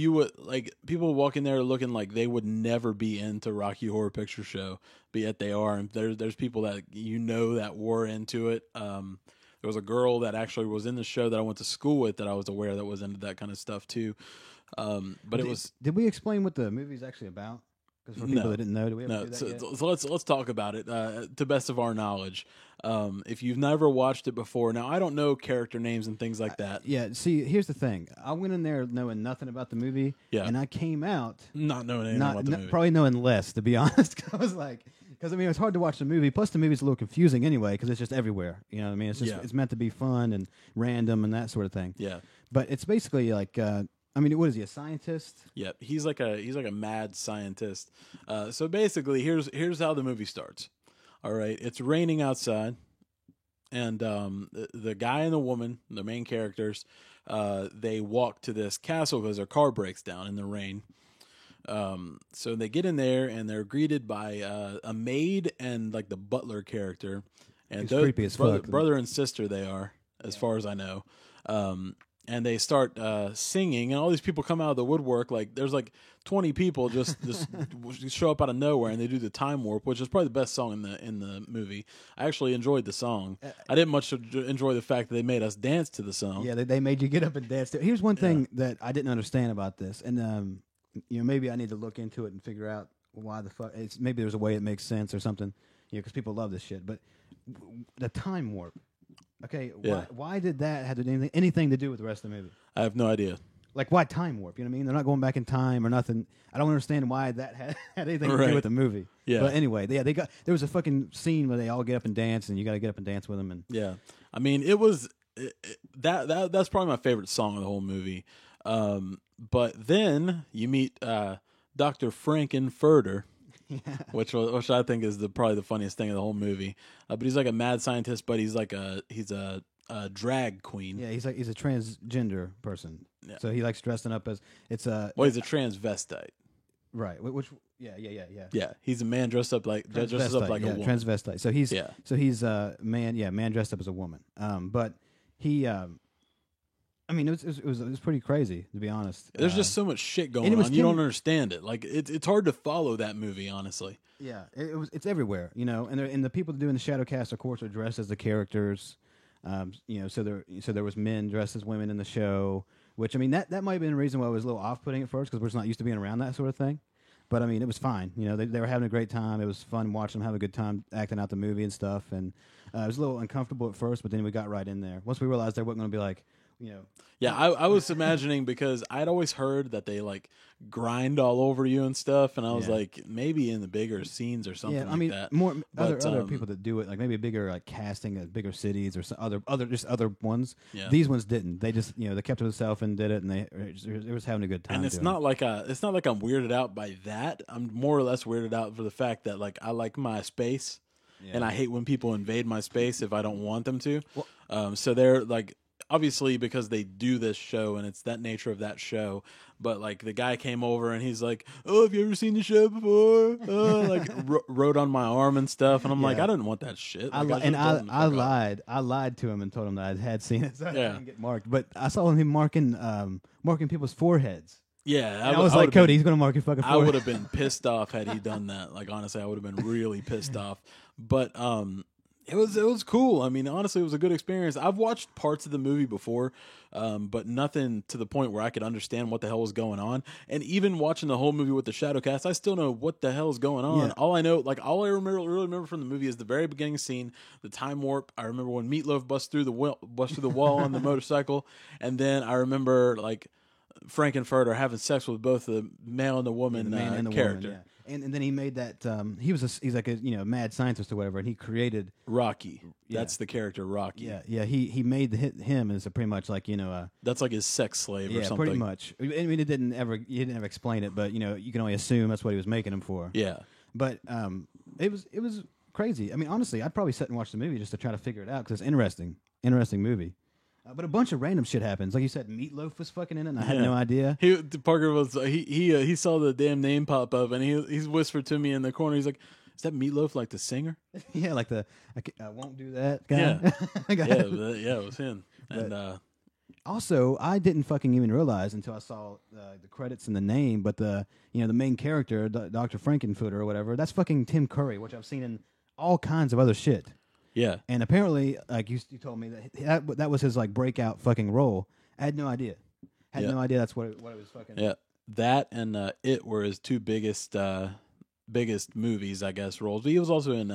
people walk in there looking like they would never be into Rocky Horror Picture Show, but yet they are. And there's people that that were into it. There was a girl that actually was in the show that I went to school with that I was aware that was into that kind of stuff too. But Did we explain what the movie's actually about? Because for people that didn't know, do we ever do that yet? So let's talk about it to best of our knowledge. If you've never watched it before, now I don't know character names and things like that. Yeah, see, here's the thing. I went in there knowing nothing about the movie, and I came out not knowing anything about the movie. Probably knowing less, to be honest. I was like, because I mean, it's hard to watch the movie. Plus, the movie's a little confusing anyway because it's just everywhere. You know what I mean? It's just it's meant to be fun and random and that sort of thing. Yeah, but it's basically like. I mean, what is he? A scientist? Yeah, he's like a mad scientist. So basically, here's how the movie starts. All right, it's raining outside, and the guy and the woman, the main characters, they walk to this castle because their car breaks down in the rain. So they get in there and they're greeted by a maid and like the butler character, and those creepy as fuck. Brother and sister they are, as far as I know. And they start singing, and all these people come out of the woodwork. Like there's like 20 people just show up out of nowhere, and they do the Time Warp, which is probably the best song in the movie. I actually enjoyed the song. I didn't much enjoy the fact that they made us dance to the song. Yeah, they made you get up and dance to it. Here's one thing that I didn't understand about this, and maybe I need to look into it and figure out why the fuck. Maybe there's a way it makes sense or something. Because people love this shit. But the Time Warp. Okay, why did that have anything to do with the rest of the movie? I have no idea. Like, why Time Warp? You know what I mean? They're not going back in time or nothing. I don't understand why that had anything to do with the movie. Yeah. But anyway, there was a fucking scene where they all get up and dance, and you got to get up and dance with them. And yeah, I mean, it was that's probably my favorite song of the whole movie. But then you meet Dr. Frankenfurter. Yeah. Which I think is probably the funniest thing of the whole movie. But he's like a mad scientist, but he's a drag queen. Yeah, he's a transgender person. Yeah. So he likes dressing up as he's a transvestite. Right. Which yeah. Yeah, he's a man dressed up like a woman. Transvestite. So he's a man dressed up as a woman. But he I mean, it was pretty crazy, to be honest. There's just so much shit going on. You don't understand it. Like it's hard to follow that movie, honestly. Yeah, it's everywhere, And the people doing the shadow cast, of course, are dressed as the characters. So there was men dressed as women in the show, which I mean that might have been the reason why it was a little off-putting at first because we're just not used to being around that sort of thing. But I mean, it was fine. They were having a great time. It was fun watching them have a good time acting out the movie and stuff. And it was a little uncomfortable at first, but then we got right in there. Once we realized they weren't going to be like, you know. Yeah, I was imagining because I'd always heard that they like grind all over you and stuff, and I was Yeah. like, maybe in the bigger scenes or something Yeah, I like mean, that. more But, other people that do it, like maybe a bigger like casting at bigger cities or some other ones. Yeah. These ones didn't. They just they kept to themselves and did it, and they was having a good time. And it's doing not like I'm weirded out by that. I'm more or less weirded out for the fact that like I like my space, it. and I hate when people invade my space if I don't want them to. Well- So they're like, obviously because they do this show and it's that nature of that show. But like the guy came over and he's like, "Oh, have you ever seen the show before?" Like wrote on my arm and stuff, and I'm like, Yeah. I didn't want that shit. I Like, li- and should've told him to fuck off. I lied to him and told him that I had seen it, so I Yeah. didn't get marked. But I saw him marking people's foreheads. Yeah, And I was like, Cody, he's gonna mark your fucking I forehead. would have been pissed off had he done that. Like honestly, I would have been really pissed off. But it was cool. I mean, honestly, it was a good experience. I've watched parts of the movie before, but nothing to the point where I could understand what the hell was going on. And even watching the whole movie with the Shadowcast, I still know what the hell is going on. Yeah. All I know, like all I really remember from the movie is the very beginning scene, the time warp. I remember when Meatloaf busts through the wall on the motorcycle, and then I remember like Frankenfurter having sex with both the male and the woman the man and the character. woman, yeah. And then he made that. He's like a mad scientist or whatever, and he created. Rocky. Yeah. That's the character Rocky. Yeah. He made him as a pretty much like That's like his sex slave or yeah, something. pretty much. I mean, he didn't ever explain it, but you can only assume that's what he was making him for. Yeah. But it was crazy. I mean, honestly, I'd probably sit and watch the movie just to try to figure it out because it's interesting movie. But a bunch of random shit happens. Like you said, Meatloaf was fucking in it, and I had no idea. Parker was he saw the damn name pop up and he's whispered to me in the corner. He's like, "Is that Meatloaf like the singer?" Yeah, like I won't do that guy. Yeah, it was him. And Also, I didn't fucking even realize until I saw the credits and the name, but the main character, Dr. Frankenfooter or whatever, that's fucking Tim Curry, which I've seen in all kinds of other shit. yeah, And apparently, like you told me that was his like breakout fucking role. I had no idea. Yeah. No idea that's what it was fucking. yeah. That and It were his two biggest movies, I guess, roles. But he was also in.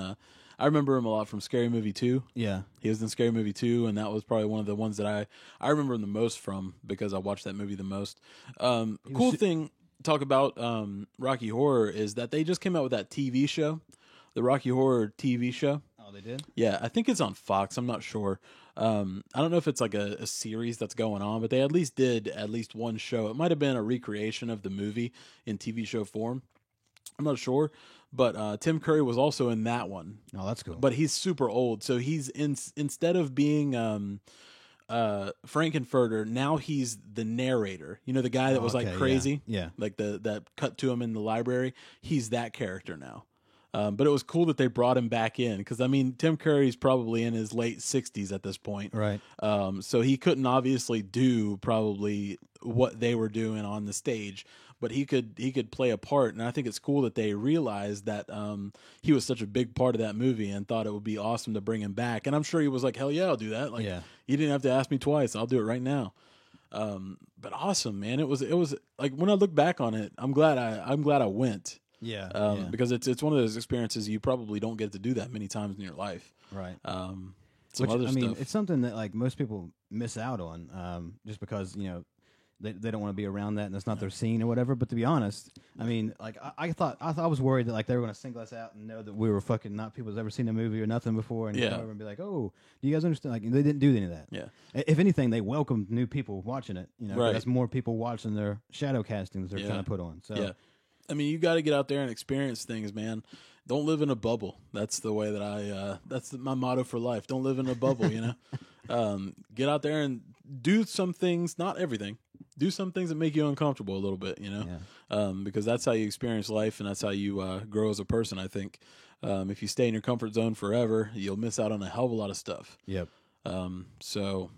I remember him a lot from Scary Movie 2. Yeah. He was in Scary Movie 2, and that was probably one of the ones that I remember him the most from because I watched that movie the most. Cool thing to talk about Rocky Horror is that they just came out with that TV show, the Rocky Horror TV show. Oh, they did? Yeah, I think it's on Fox. I'm not sure. I don't know if it's like a series that's going on, but they at least did at least one show. It might have been a recreation of the movie in TV show form. I'm not sure. But Tim Curry was also in that one. Oh, that's cool. But he's super old, so he's instead of being Frankenfurter, now he's the narrator. You know, the guy that was like crazy, Yeah. like that cut to him in the library. He's that character now. But it was cool that they brought him back in because I mean, Tim Curry's probably in his late 60s at this point, Right. so he couldn't obviously do probably what they were doing on the stage. But he could play a part, and I think it's cool that they realized that he was such a big part of that movie and thought it would be awesome to bring him back. And I'm sure he was like, "Hell yeah, I'll do that!" Like, Yeah. you didn't have to ask me twice; I'll do it right now. But awesome, man! It was like when I look back on it, I'm glad I went. Yeah. Because it's one of those experiences you probably don't get to do that many times in your life. Right. Some Which, other I mean, stuff. it's something that like most people miss out on, just because they don't want to be around that and it's not their scene or whatever. But to be honest, I mean, like I was worried that like they were going to single us out and know that we were fucking not people who's ever seen a movie or nothing before and come over and be like, "Oh, do you guys understand?" Like they didn't do any of that. Yeah. If anything, they welcomed new people watching it. Right. That's more people watching their shadow castings they're trying to put on. So yeah. I mean, you got to get out there and experience things, man. Don't live in a bubble. That's the way that that's my motto for life. Don't live in a bubble, Get out there and do some things, not everything. Do some things that make you uncomfortable a little bit, because that's how you experience life and that's how you grow as a person, I think. If you stay in your comfort zone forever, you'll miss out on a hell of a lot of stuff. Yep. So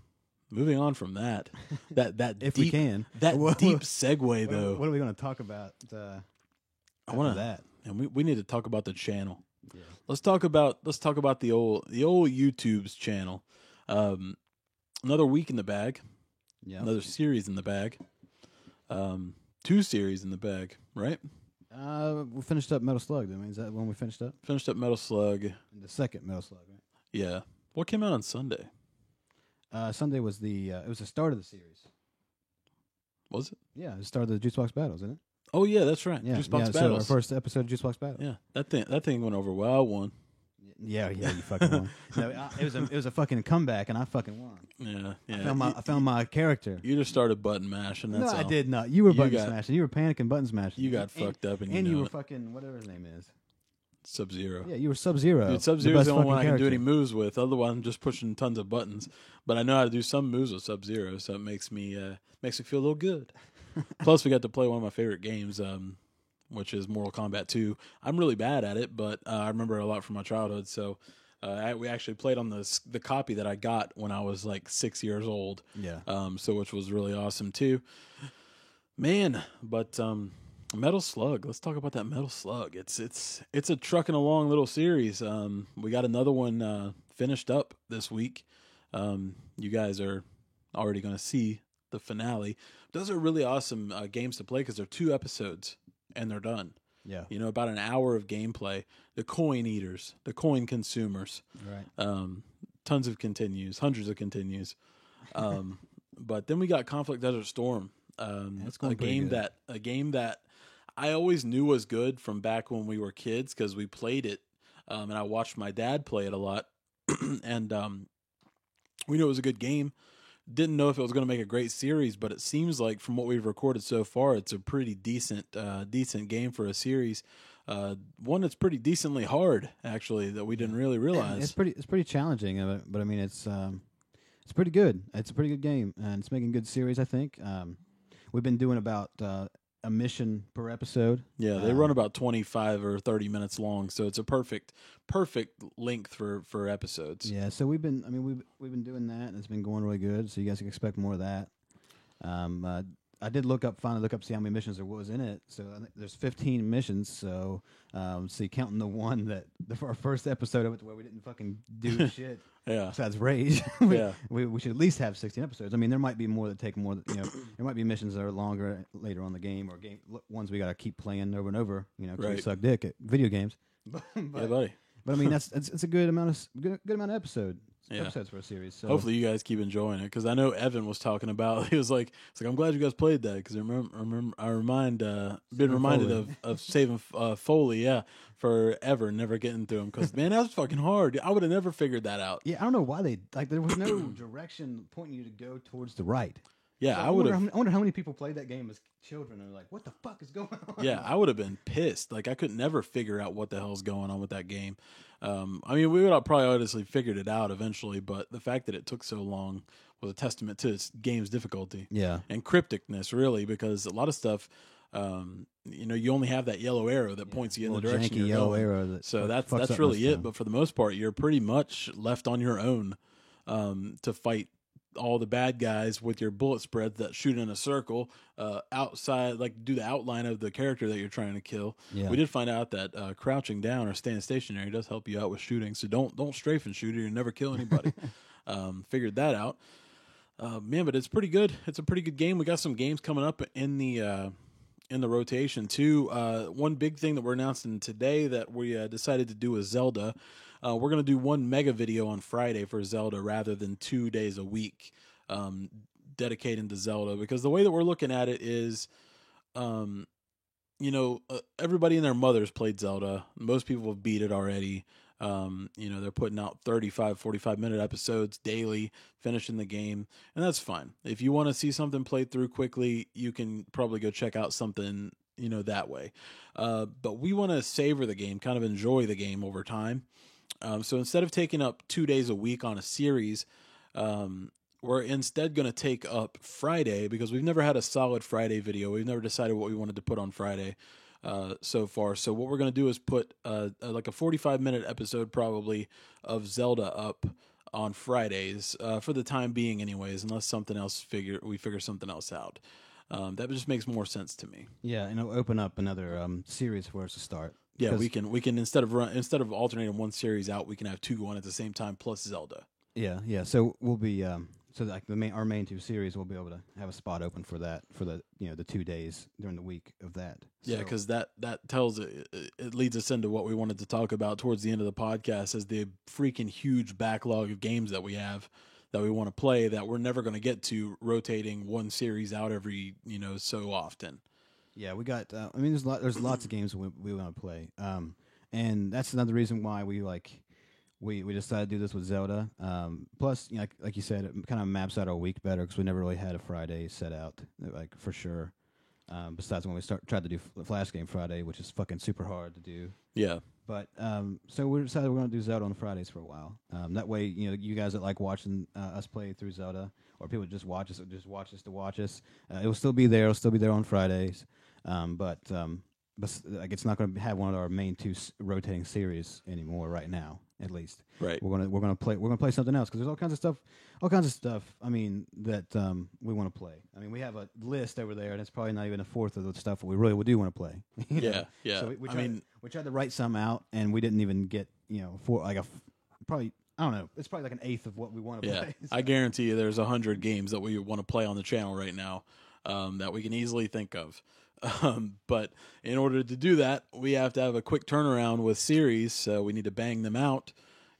moving on from that If deep, we can. that deep segue though. What are we going to talk about? I want that, and we need to talk about the channel. Yeah. Let's talk about the old YouTube's channel. Another week in the bag. Yeah. Another series in the bag. 2 series in the bag, right? We finished up Metal Slug. I mean, is that when we finished up? Finished up Metal Slug. The second Metal Slug, right? Yeah. What came out on Sunday? Sunday was it was the start of the series. Was it? Yeah, it started the Juice Box Battles, isn't it? Oh yeah, that's right. Yeah, Juice Box yeah. Battles. So our first episode of Juice Box Battles. Yeah, that thing went over well. I won. Yeah, you fucking won. No, it was a fucking comeback, and I fucking won. Yeah. I found my character. You just started button mashing. That's No, all. I did not. You were button got- smashing. You were panicking, button smashing. You got fucked up, and you know were it. fucking whatever his name is. Sub-Zero. Yeah, you were Sub-Zero. Dude, Sub-Zero's the only one I can do character. any moves with. Otherwise, I'm just pushing tons of buttons. But I know how to do some moves with Sub-Zero, so it makes me feel a little good. Plus, we got to play one of my favorite games, which is Mortal Kombat 2. I'm really bad at it, but I remember a lot from my childhood. So we actually played on the copy that I got when I was like 6 years old. Yeah. So which was really awesome too. Man, but Metal Slug. Let's talk about that Metal Slug. It's a trucking along little series. We got another one finished up this week. You guys are already going to see the finale. Those are really awesome games to play because they're 2 episodes and they're done. Yeah. You know, about an hour of gameplay. The coin eaters, the coin consumers. Right. Tons of continues, hundreds of continues. But then we got Conflict Desert Storm. That's going a pretty game that I always knew was good from back when we were kids because we played it, and I watched my dad play it a lot, and we knew it was a good game. Didn't know if it was going to make a great series, but it seems like from what we've recorded so far, it's a pretty decent game for a series. One that's pretty decently hard, actually, that we didn't really realize. It's pretty challenging, but I mean it's pretty good. It's a pretty good game, and it's making a good series. I think we've been doing about a mission per episode. Yeah, they run about 25 or 30 minutes long, so it's a perfect length for episodes. Yeah, so we've been doing that, and it's been going really good. So you guys can expect more of that. I did finally look up, see how many missions there was in it. So I think there's 15 missions. So, see, counting the one our first episode of it where we didn't fucking do shit. Yeah. Besides rage, we should at least have 16 episodes. I mean, there might be more that take more. You know, there might be missions that are longer later on the game, or ones we got to keep playing over and over. You know, 'cause we suck dick at video games. But, Yeah, buddy. But I mean, it's a good amount of episodes for a series. So Hopefully you guys keep enjoying it because I know Evan was talking about. He was like, I'm glad you guys played that because been reminded of saving Foley, forever, never getting through him because man, that was fucking hard. I would have never figured that out. Yeah, I don't know why there was no direction pointing you to go towards the right. Yeah, So I would have. I wonder how many people played that game as children and were like, "What the fuck is going on?" Yeah, I would have been pissed. Like I could never figure out what the hell's going on with that game. I mean, we would have probably honestly figured it out eventually, but the fact that it took so long was a testament to this game's difficulty. Yeah. And crypticness, really, because a lot of stuff, you only have that yellow arrow that points you in the direction you're yellow going. arrow. So that's fucks up really most it. But for the most part, you're pretty much left on your own to fight all the bad guys with your bullet spreads that shoot in a circle outside, like do the outline of the character that you're trying to kill. Yeah. We did find out that crouching down or staying stationary does help you out with shooting. So don't strafe and shoot or you never kill anybody. Figured that out. Man, but it's pretty good. It's a pretty good game. We got some games coming up in the rotation too. One big thing that we're announcing today that we decided to do is Zelda. We're going to do one mega video on Friday for Zelda rather than 2 days a week dedicating to Zelda because the way that we're looking at it is, everybody and their mothers played Zelda. Most people have beat it already. They're putting out 35, 45-minute episodes daily, finishing the game, and that's fine. If you want to see something played through quickly, you can probably go check out something, that way. But we want to savor the game, kind of enjoy the game over time. So instead of taking up 2 days a week on a series, we're instead going to take up Friday because we've never had a solid Friday video. We've never decided what we wanted to put on Friday so far. So what we're going to do is put like a 45-minute episode probably of Zelda up on Fridays for the time being anyways, unless we figure something else out. That just makes more sense to me. Yeah, and it'll open up another series for us to start. Yeah, we can instead of alternating one series out, we can have 2 going at the same time plus Zelda. Yeah. So we'll be like our main 2 series, we'll be able to have a spot open for that for the the 2 days during the week of that. Yeah, because that tells it leads us into what we wanted to talk about towards the end of the podcast, is the freaking huge backlog of games that we have that we want to play that we're never going to get to rotating one series out every so often. Yeah, we got. I mean, there's lots of games we want to play, and that's another reason why we decided to do this with Zelda. Plus, like you said, it kind of maps out our week better because we never really had a Friday set out, like for sure. Besides when we tried to do Flash Game Friday, which is fucking super hard to do. Yeah. But so we decided we're going to do Zelda on Fridays for a while. That way, you guys that like watching us play through Zelda, or people just watch us to watch us, it will still be there. It'll still be there on Fridays. But like it's not going to have one of our main two rotating series anymore right now, at least. Right. We're gonna play something else because there's all kinds of stuff. I mean that we want to play. I mean we have a list over there, and it's probably not even a fourth of the stuff we really do want to play. Yeah. So we tried to write some out, and we didn't even get probably. I don't know. It's probably like an eighth of what we want to play. I guarantee you there's 100 games that we want to play on the channel right now that we can easily think of. But in order to do that, we have to have a quick turnaround with series. So we need to bang them out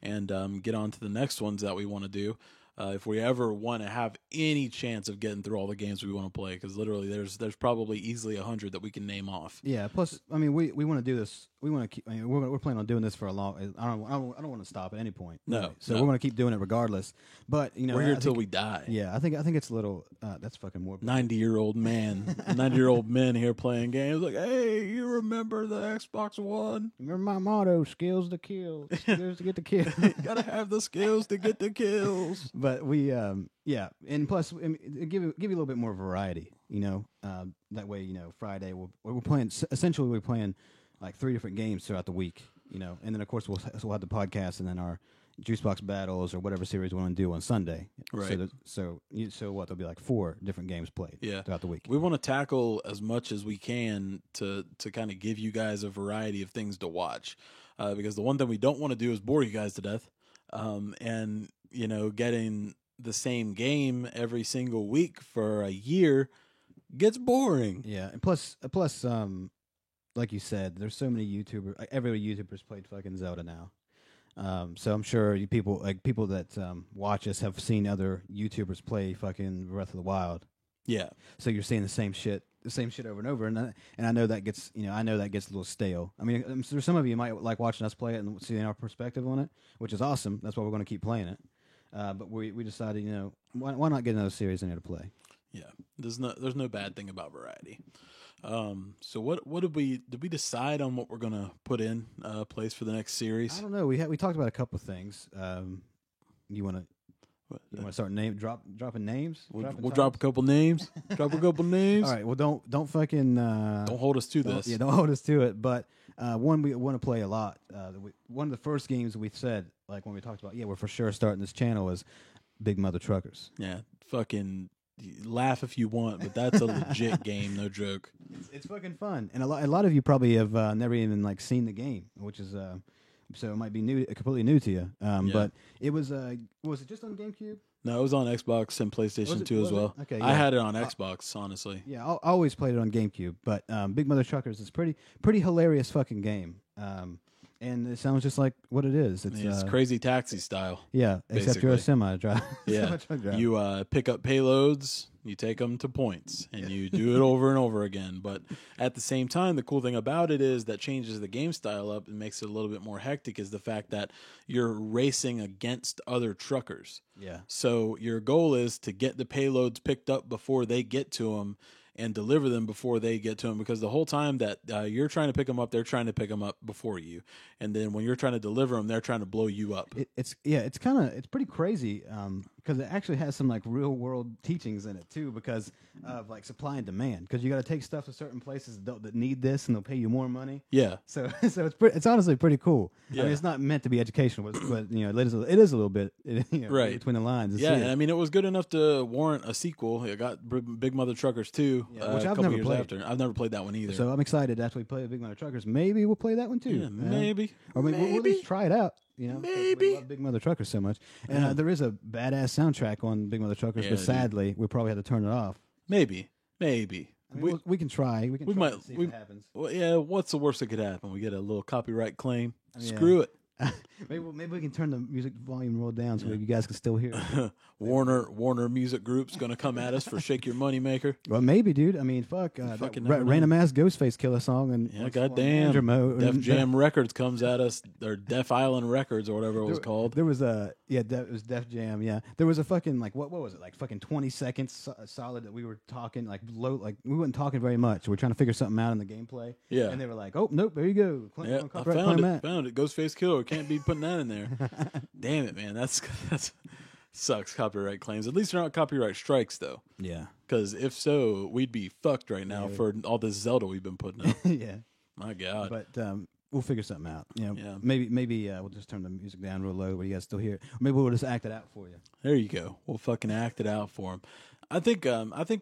and get on to the next ones that we want to do. If we ever want to have any chance of getting through all the games we want to play, because literally there's probably easily 100 that we can name off. Yeah. Plus, I mean, we want to do this. We want to keep. I mean, we're planning on doing this for a long. I don't want to stop at any point. No. So we're going to keep doing it regardless. But we're here till we die. Yeah. I think it's a little. That's fucking more. 90-year-old man, 90-year-old men here playing games. Like, hey, you remember the Xbox One? Remember my motto: skills to kill, skills to get the kill. Gotta have the skills to get the kills. But we, yeah, and plus, I mean, give you a little bit more variety. That way, Friday we're playing. Essentially, we're playing like 3 different games throughout the week. And then of course we'll have the podcast and then our Juicebox battles or whatever series we want to do on Sunday. Right. So what? There'll be like 4 different games played. Throughout the week. We want to tackle as much as we can to kind of give you guys a variety of things to watch, because the one thing we don't want to do is bore you guys to death, and getting the same game every single week for a year gets boring. Yeah, and plus, like you said, there's so many YouTubers. Every YouTuber's played fucking Zelda now. So I'm sure people that watch us have seen other YouTubers play fucking Breath of the Wild. Yeah. So you're seeing the same shit over and over, and I know that gets a little stale. I mean, there's some of you might like watching us play it and seeing our perspective on it, which is awesome. That's why we're going to keep playing it. But we decided, why not get another series in here to play? Yeah, there's no bad thing about variety. So what did we decide on what we're gonna put in place for the next series? I don't know. We talked about a couple of things. You want to start dropping names? We'll drop a couple names. Drop a couple names. All right. Well, don't fucking don't hold us to this. Yeah, don't hold us to it. But one we want to play a lot. One of the first games we said, like when we talked about, we're for sure starting this channel, was Big Mother Truckers. Yeah, fucking laugh if you want, but that's a legit game, no joke. It's fucking fun, and a lot of you probably have never even seen the game, which is so it might be completely new to you. But it was it just on GameCube? No, it was on Xbox and PlayStation 2 as well. Okay, I had it on Xbox, honestly. Yeah, I always played it on GameCube, but Big Mother Truckers is pretty hilarious fucking game. And it sounds just like what it is. It's Crazy Taxi style. Yeah, except you're a semi driver. Yeah, you pick up payloads, you take them to points, and you do it over and over again. But at the same time, the cool thing about it is that changes the game style up and makes it a little bit more hectic is the fact that you're racing against other truckers. Yeah. So your goal is to get the payloads picked up before they get to them, and deliver them before they get to them, because the whole time that you're trying to pick them up, they're trying to pick them up before you, and then when you're trying to deliver them, they're trying to blow you up. It's pretty crazy because it actually has some real world teachings in it too, because of supply and demand. Because you got to take stuff to certain places that need this, and they'll pay you more money. Yeah. So it's honestly pretty cool. Yeah. I mean, it's not meant to be educational, but it is a little bit right between the lines. Yeah, and I mean it was good enough to warrant a sequel. It got Big Mother Truckers 2. Yeah, which a I've couple never years played. after. I've never played that one either. So I'm excited after we play Big Mother Truckers. Maybe we'll play that one too. Yeah, maybe. Or maybe we'll at least try it out. Maybe. We love Big Mother Truckers so much, and there is a badass soundtrack on Big Mother Truckers, but sadly we probably had to turn it off. Maybe. I mean, we can try. We can try and see what happens. Well, yeah. What's the worst that could happen? We get a little copyright claim. Screw it. maybe we can turn the music volume real down so you guys can still hear it. Warner Music Group's going to come at us for Shake Your Money Maker. Well, maybe, dude. I mean, fuck. Random ass Ghostface Killer song. And yeah, goddamn. Def Jam Records comes at us, or Def Island Records, or whatever it was called. There was it was Def Jam, yeah. There was a fucking, like, what was it? Like, fucking 20 seconds solid that we were talking, like, we weren't talking very much. We were trying to figure something out in the gameplay. Yeah. And they were like, oh, nope, there you go. I found it. Ghostface Killer. Can't be putting that in there. Damn it, man. That's sucks, copyright claims. At least they're not copyright strikes, though. Yeah. Because if so, we'd be fucked right now for all this Zelda we've been putting up. Yeah. My God. But we'll figure something out. You know, yeah. Maybe we'll just turn the music down real low, but you guys still hear it. Or maybe we'll just act it out for you. There you go. We'll fucking act it out for them. I think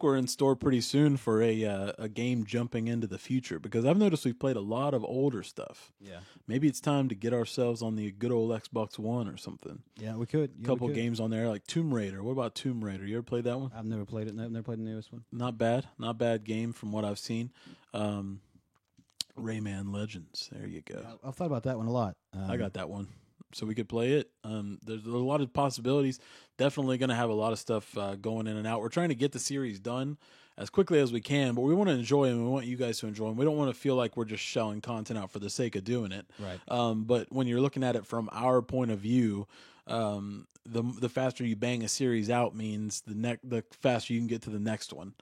we're in store pretty soon for a game jumping into the future, because I've noticed we've played a lot of older stuff. Yeah. Maybe it's time to get ourselves on the good old Xbox One or something. Yeah, we could. A couple games on there, like Tomb Raider. What about Tomb Raider? You ever played that one? I've never played it. I've never played the newest one. Not bad. Not bad game from what I've seen. Rayman Legends. There you go. Yeah, I've thought about that one a lot. I got that one. So we could play it. There's a lot of possibilities. Definitely going to have a lot of stuff going in and out. We're trying to get the series done as quickly as we can, but we want to enjoy them. We want you guys to enjoy them. We don't want to feel like we're just shelling content out for the sake of doing it. Right. But when you're looking at it from our point of view, the faster you bang a series out means the faster you can get to the next one.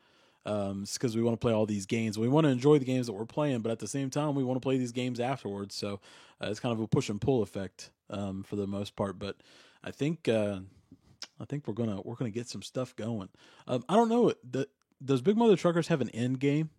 It's because we want to play all these games. We want to enjoy the games that we're playing, but at the same time, we want to play these games afterwards. So it's kind of a push and pull effect for the most part. But I think we're gonna get some stuff going. I don't know. Does Big Mother Truckers have an end game?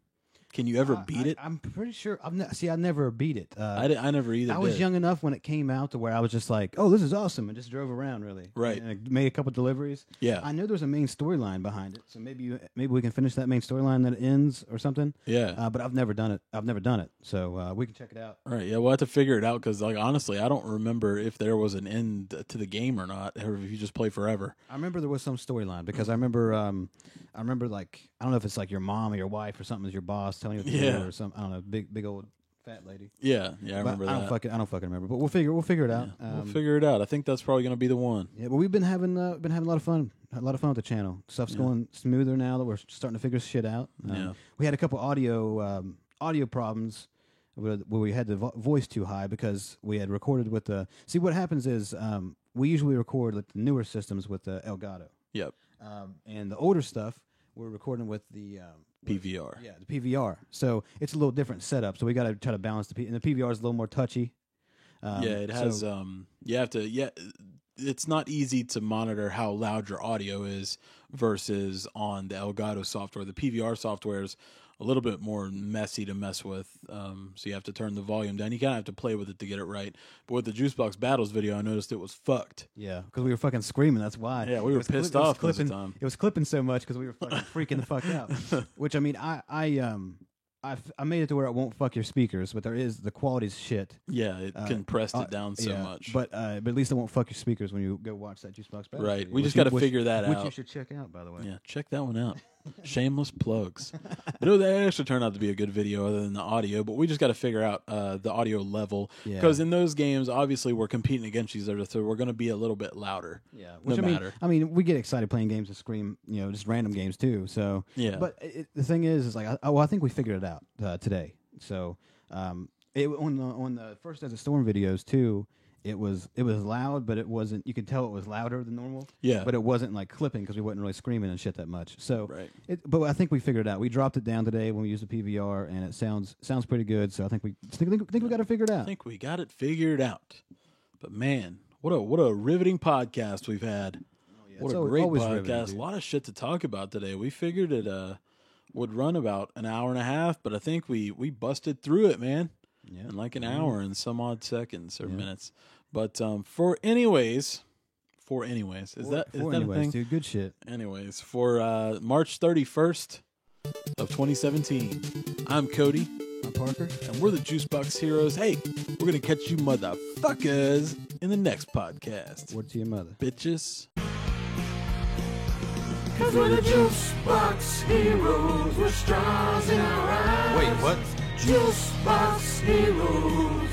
Can you ever beat it? I'm pretty sure. I never beat it. I never either. I was young enough when it came out to where I was just like, "Oh, this is awesome," and just drove around really. Right. And I made a couple deliveries. Yeah. I know there's a main storyline behind it, so maybe we can finish that main storyline that ends or something. Yeah. But I've never done it. So we can check it out. All right. Yeah, we'll have to figure it out, because, like, honestly, I don't remember if there was an end to the game or not, or if you just play forever. I remember there was some storyline, because I remember like, I don't know if it's like your mom or your wife or something is your boss telling you what to do or something. I don't know, big old fat lady. Yeah, I remember that. I don't fucking remember, but we'll figure it out. We'll figure it out. I think that's probably going to be the one. Yeah, but we've been having a lot of fun. A lot of fun with the channel. Stuff's going smoother now that we're starting to figure shit out. We had a couple audio problems where we had the voice too high, because we had recorded with the. See, what happens is we usually record with the newer systems with the Elgato. Yep. And the older stuff we're recording with the PVR. Yeah, the PVR. So it's a little different setup. So we got to try to balance and the PVR is a little more touchy. It has. You have to. Yeah, it's not easy to monitor how loud your audio is versus on the Elgato software. The PVR software is a little bit more messy to mess with, so you have to turn the volume down. You kind of have to play with it to get it right. But with the Juicebox Battles video, I noticed it was fucked. Yeah, because we were fucking screaming. That's why. Yeah, we were pissed off most of the time. It was clipping so much because we were fucking freaking the fuck out. Which, I mean, I made it to where it won't fuck your speakers, but the quality's shit. Yeah, it compressed it down so much. But at least it won't fuck your speakers when you go watch that Juicebox Battles right. video, We just got to figure that out. Which you should check out, by the way. Yeah, check that one out. Shameless plugs. But that actually turned out to be a good video other than the audio, but we just got to figure out the audio level, because in those games, obviously, we're competing against each other, so we're going to be a little bit louder. Yeah, no matter. I mean, we get excited playing games and scream, just random games too. So yeah, but the thing is like, I think we figured it out today. So on the first Desert Storm videos too. It was loud, but it wasn't. You could tell it was louder than normal. Yeah, but it wasn't like clipping because we wasn't really screaming and shit that much. So, right. But I think we figured it out. We dropped it down today when we used the PVR, and it sounds pretty good. So I think we got it figured out. I think we got it figured out. But man, what a riveting podcast we've had. Oh, yeah. What a great podcast! A lot of shit to talk about today. We figured it would run about an hour and a half, but I think we busted through it, man. Yeah. In like an hour and some odd seconds or minutes. But for anyways, is that a thing? Dude, good shit. Anyways, for March 31st of 2017, I'm Cody. I'm Parker. And we're the Juicebox Heroes. Hey, we're going to catch you motherfuckers in the next podcast. Word to your mother. Bitches. 'Cause we're the Juicebox Heroes with stars in our eyes. Wait, what? Juicebox Heroes.